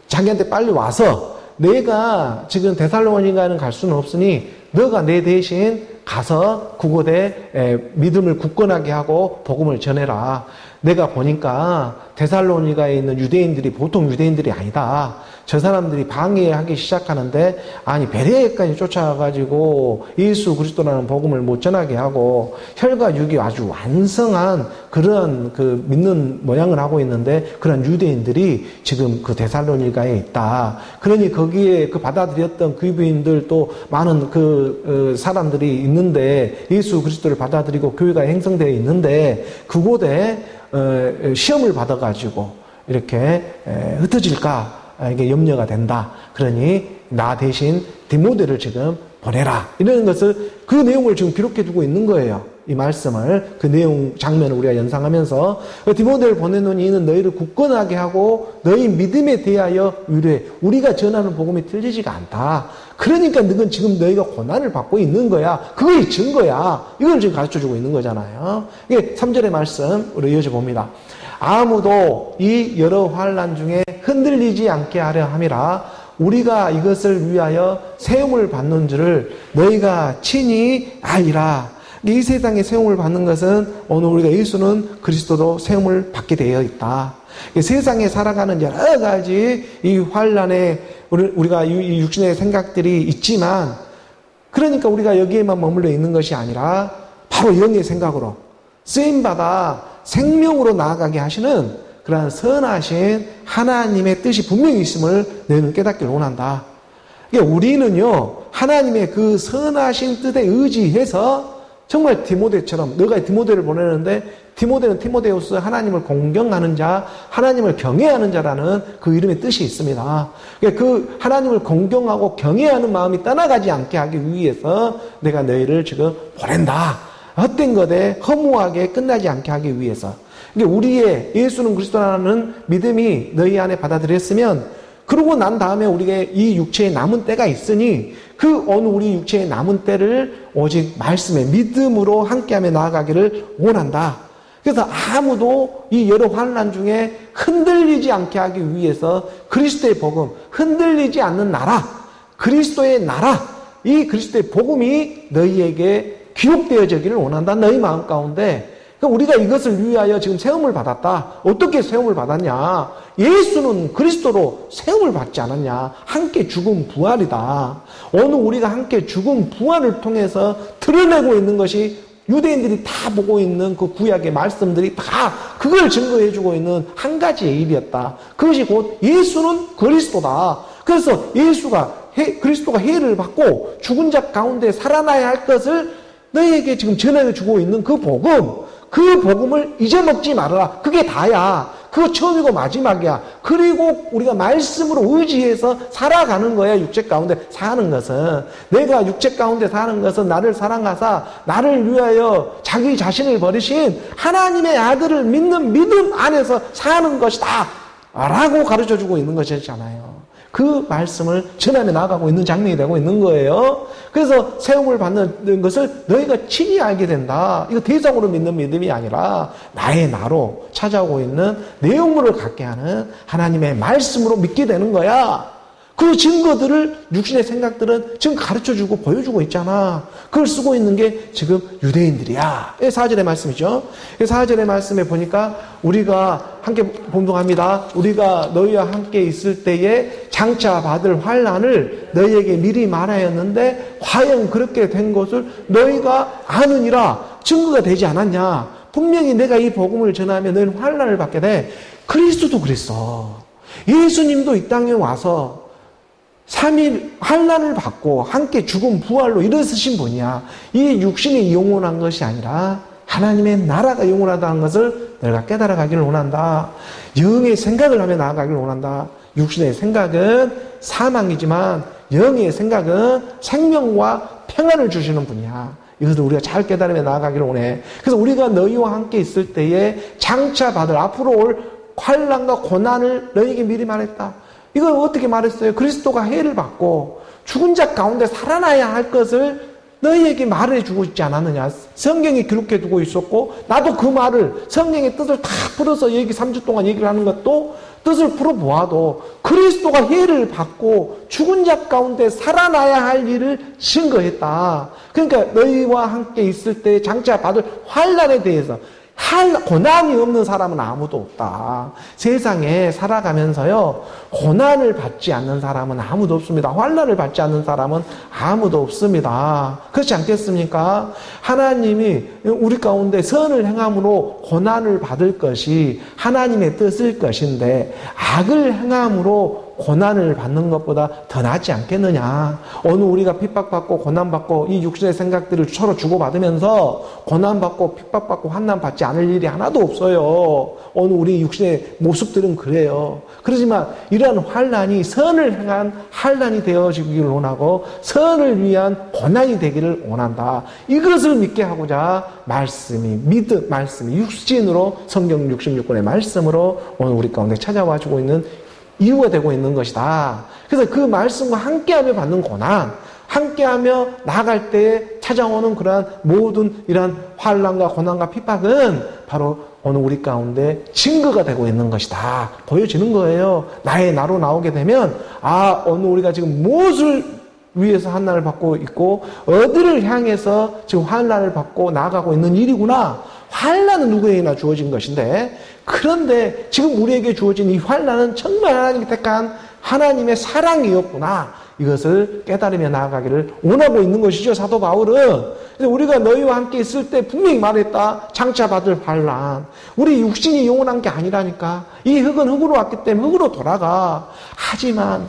자기한테 빨리 와서, 내가 지금 데살로니가는 갈 수는 없으니 너가 내 대신 가서 그곳에 믿음을 굳건하게 하고 복음을 전해라. 내가 보니까 데살로니가에 있는 유대인들이 보통 유대인들이 아니다. 저 사람들이 방해하기 시작하는데, 아니 베레아까지 쫓아가가지고 예수 그리스도라는 복음을 못 전하게 하고 혈과 육이 아주 완성한 그런 그 믿는 모양을 하고 있는데, 그런 유대인들이 지금 그 데살로니가에 있다. 그러니 거기에 그 받아들였던 그리스도인들 또 많은 그 사람들이 있는데, 예수 그리스도를 받아들이고 교회가 형성되어 있는데, 그곳에 시험을 받아가지고 이렇게 흩어질까 이게 염려가 된다. 그러니 나 대신 디모데를 지금 보내라. 이런 것을 그 내용을 지금 기록해 두고 있는 거예요. 이 말씀을 그 내용 장면을 우리가 연상하면서 디모데를 보내노니 이는 너희를 굳건하게 하고 너희 믿음에 대하여 위로해. 우리가 전하는 복음이 틀리지가 않다. 그러니까 너는 지금 너희가 고난을 받고 있는 거야. 그거의 증거야. 이걸 지금 가르쳐주고 있는 거잖아요. 이게 3절의 말씀으로 이어져 봅니다. 아무도 이 여러 환난 중에 흔들리지 않게 하려 함이라. 우리가 이것을 위하여 세움을 받는 줄을 너희가 친히 알리라. 이 세상에 세움을 받는 것은 오늘 우리가 예수는 그리스도도 세움을 받게 되어 있다. 세상에 살아가는 여러 가지 이 환난에 우리가 이 육신의 생각들이 있지만, 그러니까 우리가 여기에만 머물러 있는 것이 아니라 바로 영의 생각으로 쓰임받아 생명으로 나아가게 하시는 그러한 선하신 하나님의 뜻이 분명히 있음을 너희는 깨닫기를 원한다. 우리는요, 하나님의 그 선하신 뜻에 의지해서 정말 디모데처럼, 너가 디모데를 보내는데 디모데는 티모데우스, 하나님을 공경하는 자, 하나님을 경외하는 자라는 그 이름의 뜻이 있습니다. 그 하나님을 공경하고 경외하는 마음이 떠나가지 않게 하기 위해서 내가 너희를 지금 보낸다. 헛된 것에 허무하게 끝나지 않게 하기 위해서. 우리의 예수는 그리스도라는 믿음이 너희 안에 받아들였으면, 그러고 난 다음에 우리가 이 육체에 남은 때가 있으니 그 어느 우리 육체에 남은 때를 오직 말씀의 믿음으로 함께하며 나아가기를 원한다. 그래서 아무도 이 여러 환난 중에 흔들리지 않게 하기 위해서 그리스도의 복음, 흔들리지 않는 나라, 그리스도의 나라, 이 그리스도의 복음이 너희에게 기록되어지기를 원한다. 너희 마음 가운데. 우리가 이것을 위하여 지금 세움을 받았다. 어떻게 세움을 받았냐? 예수는 그리스도로 세움을 받지 않았냐? 함께 죽음 부활이다. 오늘 우리가 함께 죽음 부활을 통해서 드러내고 있는 것이 유대인들이 다 보고 있는 그 구약의 말씀들이 다 그걸 증거해주고 있는 한 가지의 일이었다. 그것이 곧 예수는 그리스도다. 그래서 그리스도가 해를 받고 죽은 자 가운데 살아나야 할 것을 너희에게 지금 전해주고 있는 그 복음, 그 복음을 잊어먹지 말아라. 그게 다야. 그거 처음이고 마지막이야. 그리고 우리가 말씀으로 의지해서 살아가는 거야. 육체 가운데 사는 것은. 내가 육체 가운데 사는 것은 나를 사랑하사 나를 위하여 자기 자신을 버리신 하나님의 아들을 믿는 믿음 안에서 사는 것이다 라고 가르쳐주고 있는 것이잖아요. 그 말씀을 전하며 나아가고 있는 장면이 되고 있는 거예요. 그래서 세움을 받는 것을 너희가 친히 알게 된다. 이거 대상으로 믿는 믿음이 아니라 나의 나로 찾아오고 있는 내용물을 갖게 하는 하나님의 말씀으로 믿게 되는 거야. 그 증거들을 육신의 생각들은 지금 가르쳐주고 보여주고 있잖아. 그걸 쓰고 있는 게 지금 유대인들이야. 4절의 말씀이죠. 4절의 말씀에 보니까 우리가 함께 봉독합니다. 우리가 너희와 함께 있을 때에 장차 받을 환난을 너희에게 미리 말하였는데 과연 그렇게 된 것을 너희가 아느니라. 증거가 되지 않았냐. 분명히 내가 이 복음을 전하면 너희는 환난을 받게 돼. 그리스도도 그랬어. 예수님도 이 땅에 와서 3일 환난을 받고 함께 죽음 부활로 일어서신 분이야. 이 육신이 영원한 것이 아니라 하나님의 나라가 영원하다는 것을 내가 깨달아가기를 원한다. 영의 생각을 하며 나아가기를 원한다. 육신의 생각은 사망이지만 영의 생각은 생명과 평안을 주시는 분이야. 이것을 우리가 잘 깨달으며 나아가기를 원해. 그래서 우리가 너희와 함께 있을 때에 장차 받을 앞으로 올 환난과 고난을 너희에게 미리 말했다. 이걸 어떻게 말했어요? 그리스도가 해를 받고 죽은 자 가운데 살아나야 할 것을 너희에게 말해주고 있지 않았느냐. 성경에 기록해두고 있었고 나도 그 말을 성경의 뜻을 다 풀어서 3주 동안 얘기를 하는 것도 뜻을 풀어보아도 그리스도가 해를 받고 죽은 자 가운데 살아나야 할 일을 증거했다. 그러니까 너희와 함께 있을 때 장차 받을 환난에 대해서 고난이 없는 사람은 아무도 없다. 세상에 살아가면서요, 고난을 받지 않는 사람은 아무도 없습니다. 환난을 받지 않는 사람은 아무도 없습니다. 그렇지 않겠습니까? 하나님이 우리 가운데 선을 행함으로 고난을 받을 것이 하나님의 뜻일 것인데 악을 행함으로 고난을 받는 것보다 더 낫지 않겠느냐. 오늘 우리가 핍박받고 고난받고 이 육신의 생각들을 서로 주고받으면서 고난받고 핍박받고 환난받지 않을 일이 하나도 없어요. 오늘 우리 육신의 모습들은 그래요. 그렇지만 이러한 환난이 선을 향한 환난이 되어지기를 원하고 선을 위한 고난이 되기를 원한다. 이것을 믿게 하고자 말씀이 육신으로 성경 66권의 말씀으로 오늘 우리 가운데 찾아와주고 있는 이유가 되고 있는 것이다. 그래서 그 말씀과 함께하며 받는 고난, 함께하며 나아갈 때에 찾아오는 그러한 모든 이러한 환난과 고난과 핍박은 바로 오늘 우리 가운데 증거가 되고 있는 것이다. 보여지는 거예요. 나로 나오게 되면 오늘 우리가 지금 무엇을 위해서 환난을 받고 있고 어디를 향해서 지금 환난을 받고 나아가고 있는 일이구나. 환난은 누구에게나 주어진 것인데 그런데 지금 우리에게 주어진 이 환난은 정말 하나님이 택한 하나님의 사랑이었구나. 이것을 깨달으며 나아가기를 원하고 있는 것이죠. 사도 바울은. 그래서 우리가 너희와 함께 있을 때 분명히 말했다. 장차 받을 환난. 우리 육신이 영원한 게 아니라니까. 이 흙은 흙으로 왔기 때문에 흙으로 돌아가. 하지만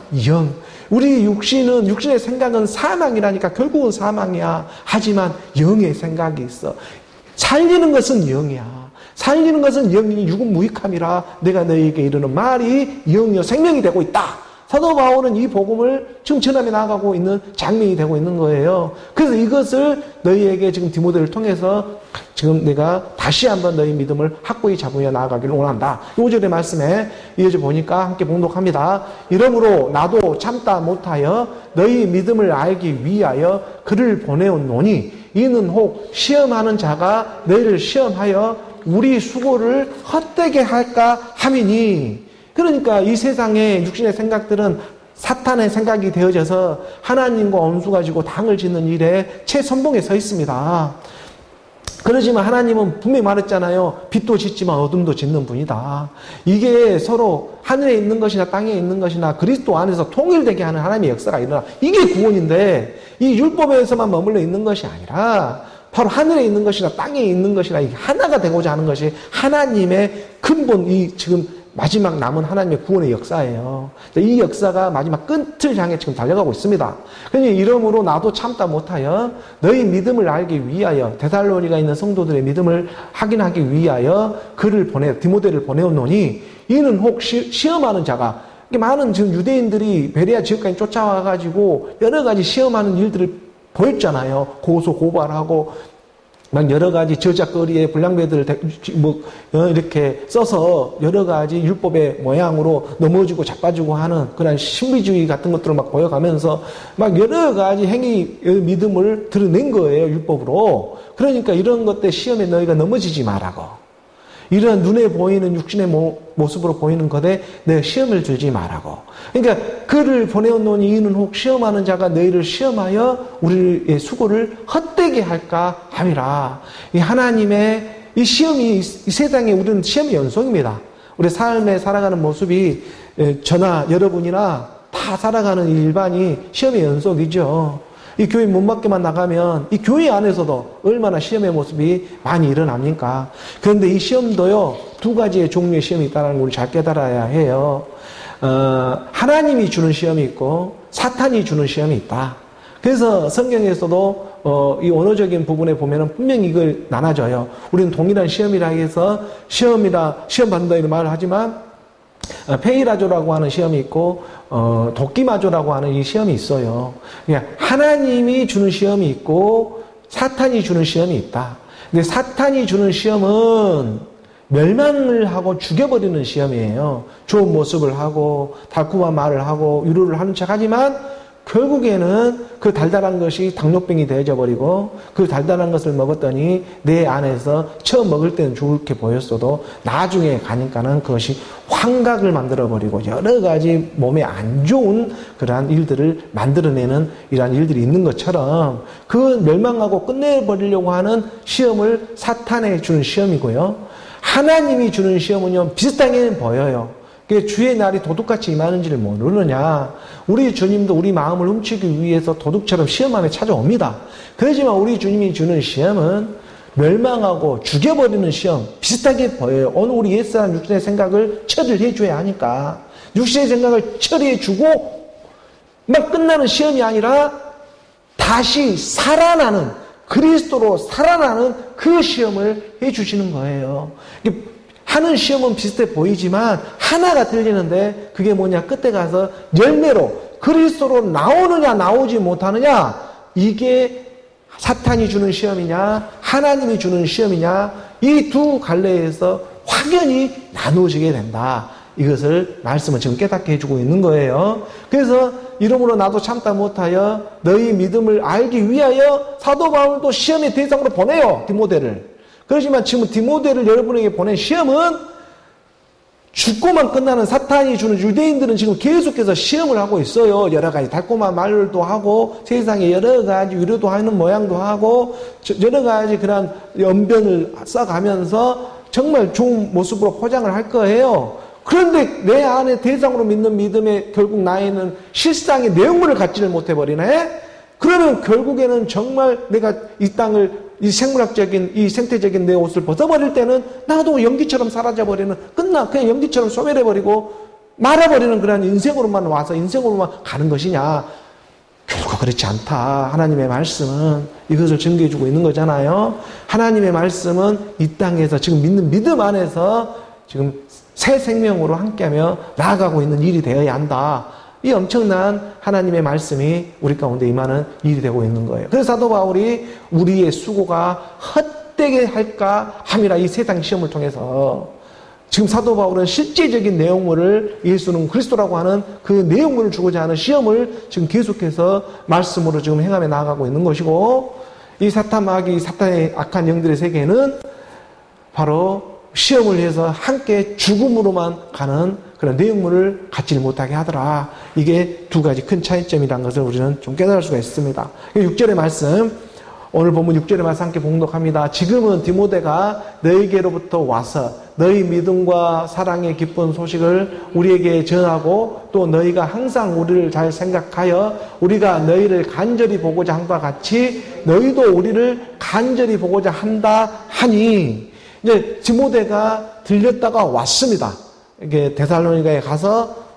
우리 육신의 생각은 사망이라니까. 결국은 사망이야. 하지만 영의 생각이 있어. 살리는 것은 영이야. 살리는 것은 영이니 육은 무익함이라 내가 너희에게 이르는 말이 영이요 생명이 되고 있다. 사도 바울은 이 복음을 지금 전함에 나아가고 있는 장면이 되고 있는 거예요. 그래서 이것을 너희에게 지금 디모데를 통해서 지금 내가 다시 한번 너희 믿음을 확고히 잡으며 나아가기를 원한다. 5절의 말씀에 이어져 보니까 함께 봉독합니다. 이러므로 나도 참다 못하여 너희 믿음을 알기 위하여 그를 보내었노니 이는 혹 시험하는 자가 너희를 시험하여 우리 수고를 헛되게 할까 함이니. 그러니까 이 세상의 육신의 생각들은 사탄의 생각이 되어져서 하나님과 원수가 지고 당을 짓는 일에 최선봉에 서 있습니다. 그러지만 하나님은 분명히 말했잖아요. 빛도 짓지만 어둠도 짓는 분이다. 이게 서로 하늘에 있는 것이나 땅에 있는 것이나 그리스도 안에서 통일되게 하는 하나님의 역사가 일어나. 이게 구원인데 이 율법에서만 머물러 있는 것이 아니라 바로 하늘에 있는 것이나 땅에 있는 것이나 이게 하나가 되고자 하는 것이 하나님의 근본 지금 마지막 남은 하나님의 구원의 역사예요. 이 역사가 마지막 끝을 향해 지금 달려가고 있습니다. 그러니 이러므로 나도 참다 못하여 너희 믿음을 알기 위하여 데살로니가 있는 성도들의 믿음을 확인하기 위하여 디모데를 보내었노니 이는 혹 시험하는 자가 많은 지금 유대인들이 베레아 지역까지 쫓아와가지고 여러 가지 시험하는 일들을 보였잖아요. 고소고발하고 막 여러 가지 저작거리에 불량배들을 이렇게 써서 여러 가지 율법의 모양으로 넘어지고 자빠지고 하는 그런 신비주의 같은 것들을 막 보여가면서 막 여러 가지 행위 믿음을 드러낸 거예요. 율법으로. 그러니까 이런 것들 시험에 너희가 넘어지지 말라고. 이런 눈에 보이는 육신의 모습으로 보이는 것에 내 시험을 들지 말라고. 그러니까 그를 보내었노니 이는 혹 시험하는 자가 너희를 시험하여 우리의 수고를 헛되게 할까 함이라. 이 하나님의 이 시험이 이 세상에 우리는 시험의 연속입니다. 우리 삶에 살아가는 모습이 저나 여러분이나 다 살아가는 일반이 시험의 연속이죠. 이 교회 문 밖에만 나가면 이 교회 안에서도 얼마나 시험의 모습이 많이 일어납니까? 그런데 이 시험도요, 두 가지의 종류의 시험이 있다는 걸 잘 깨달아야 해요. 하나님이 주는 시험이 있고 사탄이 주는 시험이 있다. 그래서 성경에서도 이 언어적인 부분에 보면은 분명히 이걸 나눠줘요. 우리는 동일한 시험이라 해서 시험 받는다 이런 말을 하지만 페이라조라고 하는 시험이 있고 도끼마조라고 하는 이 시험이 있어요. 그러니까 하나님이 주는 시험이 있고 사탄이 주는 시험이 있다. 근데 사탄이 주는 시험은 멸망을 하고 죽여버리는 시험이에요. 좋은 모습을 하고 달콤한 말을 하고 위로를 하는 척하지만 결국에는 그 달달한 것이 당뇨병이 되어져 버리고 그 달달한 것을 먹었더니 내 안에서 처음 먹을 때는 좋게 보였어도 나중에 가니까는 그것이 환각을 만들어 버리고 여러 가지 몸에 안 좋은 그러한 일들을 만들어내는 이러한 일들이 있는 것처럼 그 멸망하고 끝내버리려고 하는 시험을 사탄에 주는 시험이고요. 하나님이 주는 시험은요, 비슷하게는 보여요. 주의 날이 도둑같이 임하는지를 모르느냐. 우리 주님도 우리 마음을 훔치기 위해서 도둑처럼 시험함에 찾아옵니다. 그렇지만 우리 주님이 주는 시험은 멸망하고 죽여버리는 시험 비슷하게 보여요. 오늘 우리 옛사람 육신의 생각을 처리를 해줘야 하니까. 육신의 생각을 처리해주고 막 끝나는 시험이 아니라 다시 살아나는, 그리스도로 살아나는 그 시험을 해주시는 거예요. 하는 시험은 비슷해 보이지만 하나가 틀리는데 그게 뭐냐, 끝에 가서 열매로 그리스도로 나오느냐 나오지 못하느냐, 이게 사탄이 주는 시험이냐 하나님이 주는 시험이냐, 이 두 갈래에서 확연히 나누어지게 된다. 이것을 말씀은 지금 깨닫게 해주고 있는 거예요. 그래서 이러므로 나도 참다 못하여 너희 믿음을 알기 위하여 사도 바울도 시험의 대상으로 보내요, 디모데를. 그렇지만 지금 디모데를 여러분에게 보낸 시험은 죽고만 끝나는, 사탄이 주는, 유대인들은 지금 계속해서 시험을 하고 있어요. 여러 가지 달콤한 말도 하고 세상에 여러 가지 위로도 하는 모양도 하고 여러 가지 그런 언변을 써가면서 정말 좋은 모습으로 포장을 할 거예요. 그런데 내 안에 대상으로 믿는 믿음에 결국 나에는 실상의 내용물을 갖지를 못해버리네? 그러면 결국에는 정말 내가 이 땅을, 이 생물학적인, 이 생태적인 내 옷을 벗어버릴 때는 나도 연기처럼 사라져버리는, 그냥 연기처럼 소멸해버리고 말아버리는 그런 인생으로만 와서 인생으로만 가는 것이냐? 결코 그렇지 않다. 하나님의 말씀은 이것을 증거해주고 있는 거잖아요. 하나님의 말씀은 이 땅에서 지금 믿는 믿음 안에서 지금 새 생명으로 함께하며 나아가고 있는 일이 되어야 한다. 이 엄청난 하나님의 말씀이 우리 가운데 임하는 일이 되고 있는 거예요. 그래서 사도 바울이 우리의 수고가 헛되게 할까 함이라, 이 세상 시험을 통해서 지금 사도 바울은 실제적인 내용물을, 예수는 그리스도라고 하는 그 내용물을 주고자 하는 시험을 지금 계속해서 말씀으로 지금 행함에 나아가고 있는 것이고, 이 사탄마귀, 사탄의 악한 영들의 세계는 바로 시험을 해서 함께 죽음으로만 가는 그런 내용물을 갖지 못하게 하더라. 이게 두 가지 큰 차이점이라는 것을 우리는 좀 깨달을 수가 있습니다. 6절의 말씀, 오늘 본문 6절의 말씀 함께 봉독합니다. 지금은 디모데가 너희에게로부터 와서 너희 믿음과 사랑의 기쁜 소식을 우리에게 전하고, 또 너희가 항상 우리를 잘 생각하여 우리가 너희를 간절히 보고자 한과 같이 너희도 우리를 간절히 보고자 한다 하니, 이제 디모데가 들렸다가 왔습니다. 이게 데살로니가에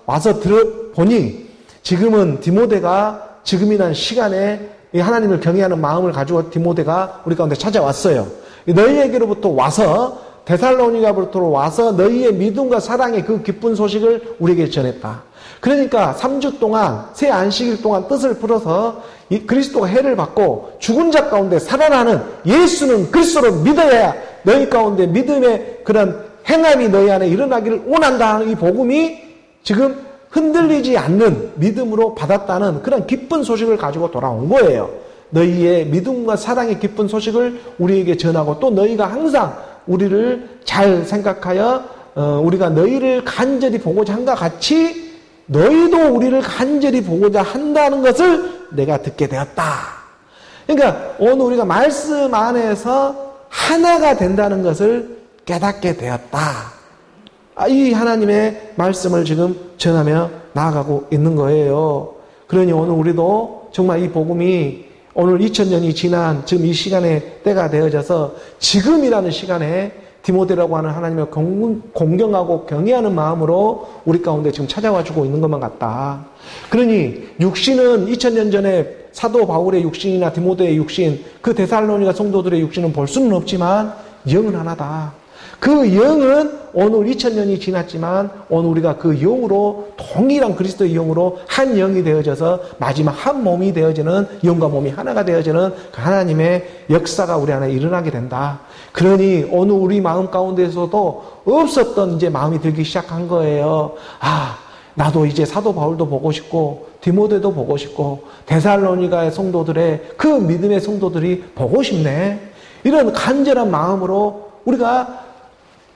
와서 들어보니 지금은 디모데가 지금이란 시간에 하나님을 경외하는 마음을 가지고 디모데가 우리 가운데 찾아왔어요. 너희에게로부터 와서, 데살로니가부터 와서 너희의 믿음과 사랑의 그 기쁜 소식을 우리에게 전했다. 그러니까 3주 동안, 새 안식일 동안 뜻을 풀어서 이 그리스도가 해를 받고 죽은 자 가운데 살아나는 예수는 그리스도로 믿어야 너희 가운데 믿음의 그런 행함이 너희 안에 일어나기를 원한다 하는 이 복음이 지금 흔들리지 않는 믿음으로 받았다는 그런 기쁜 소식을 가지고 돌아온 거예요. 너희의 믿음과 사랑의 기쁜 소식을 우리에게 전하고, 또 너희가 항상 우리를 잘 생각하여 우리가 너희를 간절히 보고자 한과 같이 너희도 우리를 간절히 보고자 한다는 것을 내가 듣게 되었다. 그러니까 오늘 우리가 말씀 안에서 하나가 된다는 것을 깨닫게 되었다. 이 하나님의 말씀을 지금 전하며 나아가고 있는 거예요. 그러니 오늘 우리도 정말 이 복음이 오늘 2000년이 지난 지금 이 시간에 때가 되어져서 지금이라는 시간에 디모데라고 하는 하나님을 공경하고 경외하는 마음으로 우리 가운데 지금 찾아와 주고 있는 것만 같다. 그러니 육신은 2000년 전에 사도 바울의 육신이나 디모데의 육신, 그 데살로니가 성도들의 육신은 볼 수는 없지만 영은 하나다. 그 영은 오늘 2000년이 지났지만 오늘 우리가 그 영으로, 동일한 그리스도의 영으로 한 영이 되어져서 마지막 한 몸이 되어지는, 영과 몸이 하나가 되어지는 그 하나님의 역사가 우리 안에 일어나게 된다. 그러니 오늘 우리 마음 가운데서도 없었던 이제 마음이 들기 시작한 거예요. 나도 이제 사도 바울도 보고 싶고 디모데도 보고 싶고 데살로니가의 성도들의 그 믿음의 성도들이 보고 싶네. 이런 간절한 마음으로 우리가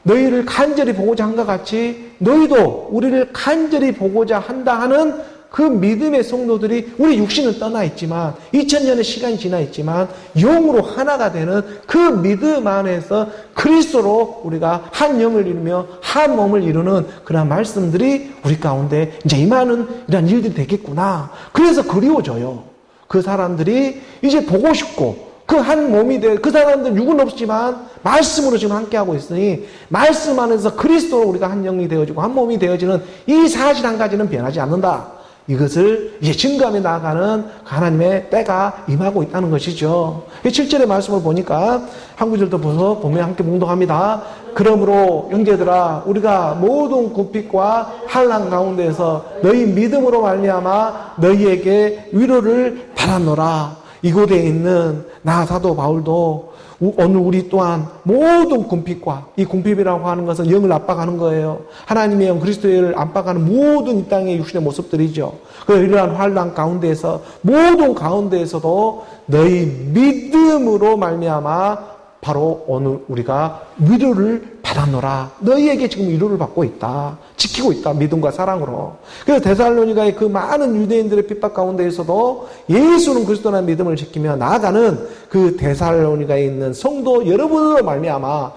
너희를 간절히 보고자 한것 같이 너희도 우리를 간절히 보고자 한다 하는 그 믿음의 성도들이, 우리 육신은 떠나 있지만 2000년의 시간이 지나 있지만 영으로 하나가 되는 그 믿음 안에서 그리스도로 우리가 한 영을 이루며 한 몸을 이루는 그런 말씀들이 우리 가운데 이제 임하는 이런 일들이 되겠구나. 그래서 그리워져요. 그 사람들이 이제 보고 싶고 그 한 몸이 그 사람들 육은 없지만 말씀으로 지금 함께하고 있으니 말씀 안에서 그리스도로 우리가 한 영이 되어지고 한 몸이 되어지는 이 사실 한 가지는 변하지 않는다. 이것을 이제 증거하며 나아가는 하나님의 때가 임하고 있다는 것이죠. 7절의 말씀을 보니까 한 구절도 보면 함께 묵독합니다. 그러므로 형제들아 우리가 모든 굽핍과 환난 가운데에서 너희 믿음으로 말미암아 너희에게 위로를 바라노라. 이곳에 있는 나 사도 바울도 오늘 우리 또한 모든 궁핍과, 이 궁핍이라고 하는 것은 영을 압박하는 거예요. 하나님의 영 그리스도의 영을 압박하는 모든 이 땅의 육신의 모습들이죠. 이러한 환난 가운데에서 모든 가운데에서도 너희 믿음으로 말미암아 바로 오늘 우리가 위로를 받았노라. 너희에게 지금 위로를 받고 있다. 지키고 있다. 믿음과 사랑으로. 그래서 데살로니가의 그 많은 유대인들의 핍박 가운데에서도 예수는 그리스도라는 믿음을 지키며 나아가는 그 데살로니가에 있는 성도 여러분으로 말미암아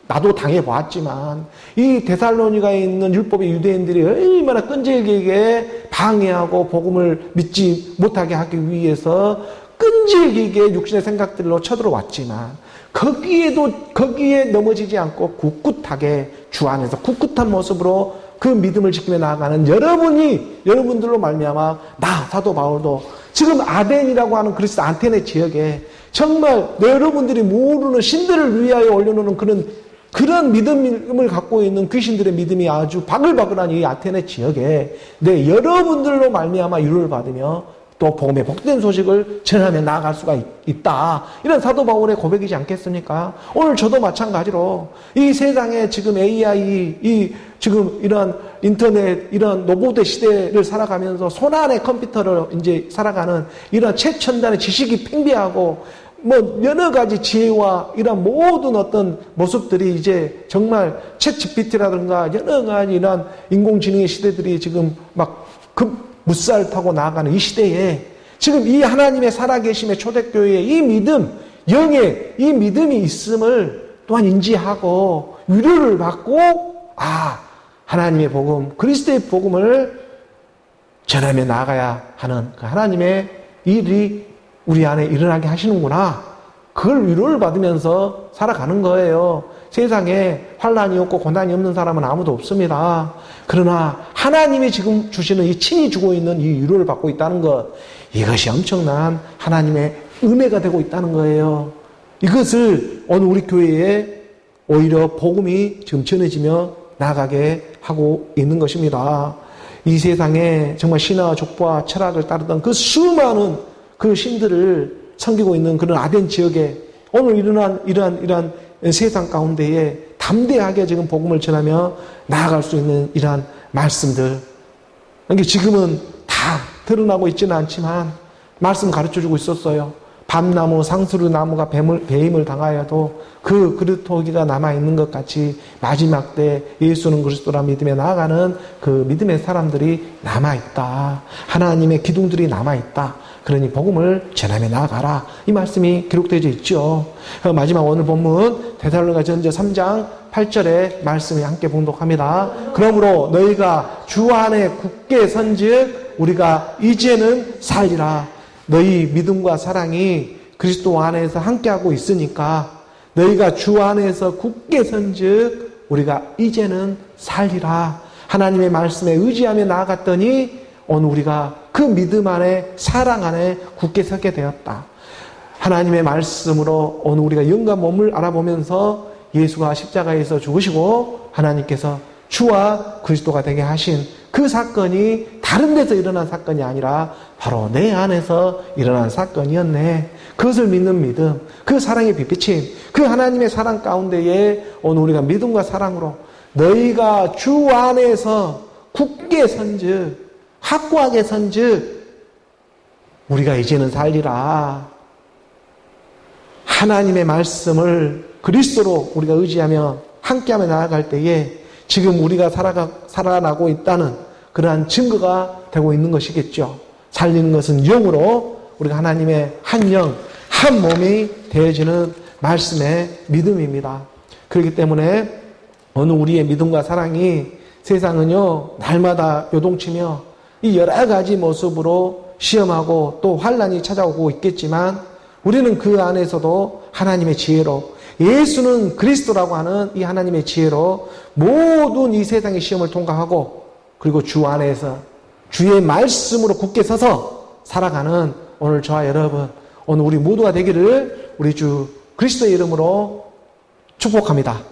나도 당해보았지만 이 데살로니가에 있는 율법의 유대인들이 얼마나 끈질기게 방해하고 복음을 믿지 못하게 하기 위해서 끈질기게 육신의 생각들로 쳐들어왔지만 거기에 넘어지지 않고 굳굳하게 주 안에서 굳굳한 모습으로 그 믿음을 지키며 나아가는 여러분들로 말미암아 나 사도 바울도 지금 아덴이라고 하는 그리스 아테네 지역에 정말 여러분들이 모르는 신들을 위하여 올려놓는 그런 믿음을 갖고 있는 귀신들의 믿음이 아주 바글바글한 이 아테네 지역에 여러분들로 말미암아 위로를 받으며 또 복음의 복된 소식을 전하며 나아갈 수가 있다. 이런 사도 바울의 고백이지 않겠습니까? 오늘 저도 마찬가지로 이 세상에 지금 AI, 지금 이런 인터넷, 이런 노보드 시대를 살아가면서 손안의 컴퓨터를 이제 살아가는 이런 최첨단의 지식이 팽배하고 여러 가지 지혜와 이런 모든 어떤 모습들이 이제 정말 챗 GPT라든가 여러 가지 이런 인공지능의 시대들이 지금 막 무살 타고 나아가는 이 시대에 지금 이 하나님의 살아계심의 초대교회의 이 믿음, 영의 이 믿음이 있음을 또한 인지하고 위로를 받고 하나님의 복음, 그리스도의 복음을 전하며 나아가야 하는 그 하나님의 일이 우리 안에 일어나게 하시는구나. 그걸 위로를 받으면서 살아가는 거예요. 세상에 환난이 없고 고난이 없는 사람은 아무도 없습니다. 그러나 하나님이 지금 주시는 이 친히 주고 있는 이 위로를 받고 있다는 것, 이것이 엄청난 하나님의 은혜가 되고 있다는 거예요. 이것을 오늘 우리 교회에 오히려 복음이 지금 전해지며 나아가게 하고 있는 것입니다. 이 세상에 정말 신화와 족보와 철학을 따르던 그 수많은 그 신들을 섬기고 있는 그런 아덴 지역에 오늘 일어난 이러한 세상 가운데에 담대하게 지금 복음을 전하며 나아갈 수 있는 이러한 말씀들. 그러니까 지금은 다 드러나고 있지는 않지만 말씀 가르쳐주고 있었어요. 밤나무, 상수르 나무가 배임을 당하여도 그 그릇토기가 남아있는 것 같이 마지막 때 예수는 그리스도라 믿음에 나아가는 그 믿음의 사람들이 남아있다. 하나님의 기둥들이 남아있다. 그러니 복음을 전하며 나아가라. 이 말씀이 기록되어 있죠. 마지막 오늘 본문 데살로니가전서 3장 8절의 말씀이 함께 봉독합니다. 그러므로 너희가 주 안에 굳게 선즉 우리가 이제는 살리라. 너희 믿음과 사랑이 그리스도 안에서 함께하고 있으니까 너희가 주 안에서 굳게 선즉 우리가 이제는 살리라. 하나님의 말씀에 의지하며 나아갔더니 오늘 우리가 그 믿음 안에 사랑 안에 굳게 서게 되었다. 하나님의 말씀으로 오늘 우리가 영과 몸을 알아보면서 예수가 십자가에서 죽으시고 하나님께서 주와 그리스도가 되게 하신 그 사건이 다른 데서 일어난 사건이 아니라 바로 내 안에서 일어난 사건이었네. 그것을 믿는 믿음, 그 사랑의 빛비침, 그 하나님의 사랑 가운데에 오늘 우리가 믿음과 사랑으로 너희가 주 안에서 굳게 선즉 확고하게 선즉 우리가 이제는 살리라. 하나님의 말씀을 그리스도로 우리가 의지하며 함께하며 나아갈 때에 지금 우리가 살아나고 있다는 그러한 증거가 되고 있는 것이겠죠. 살리는 것은 영으로 우리가 하나님의 한 영, 한 몸이 되어지는 말씀의 믿음입니다. 그렇기 때문에 어느 우리의 믿음과 사랑이 세상은요 날마다 요동치며 이 여러 가지 모습으로 시험하고 또 환난이 찾아오고 있겠지만 우리는 그 안에서도 하나님의 지혜로, 예수는 그리스도라고 하는 이 하나님의 지혜로 모든 이 세상의 시험을 통과하고, 그리고 주 안에서 주의 말씀으로 굳게 서서 살아가는 오늘 저와 여러분, 오늘 우리 모두가 되기를 우리 주 그리스도의 이름으로 축복합니다.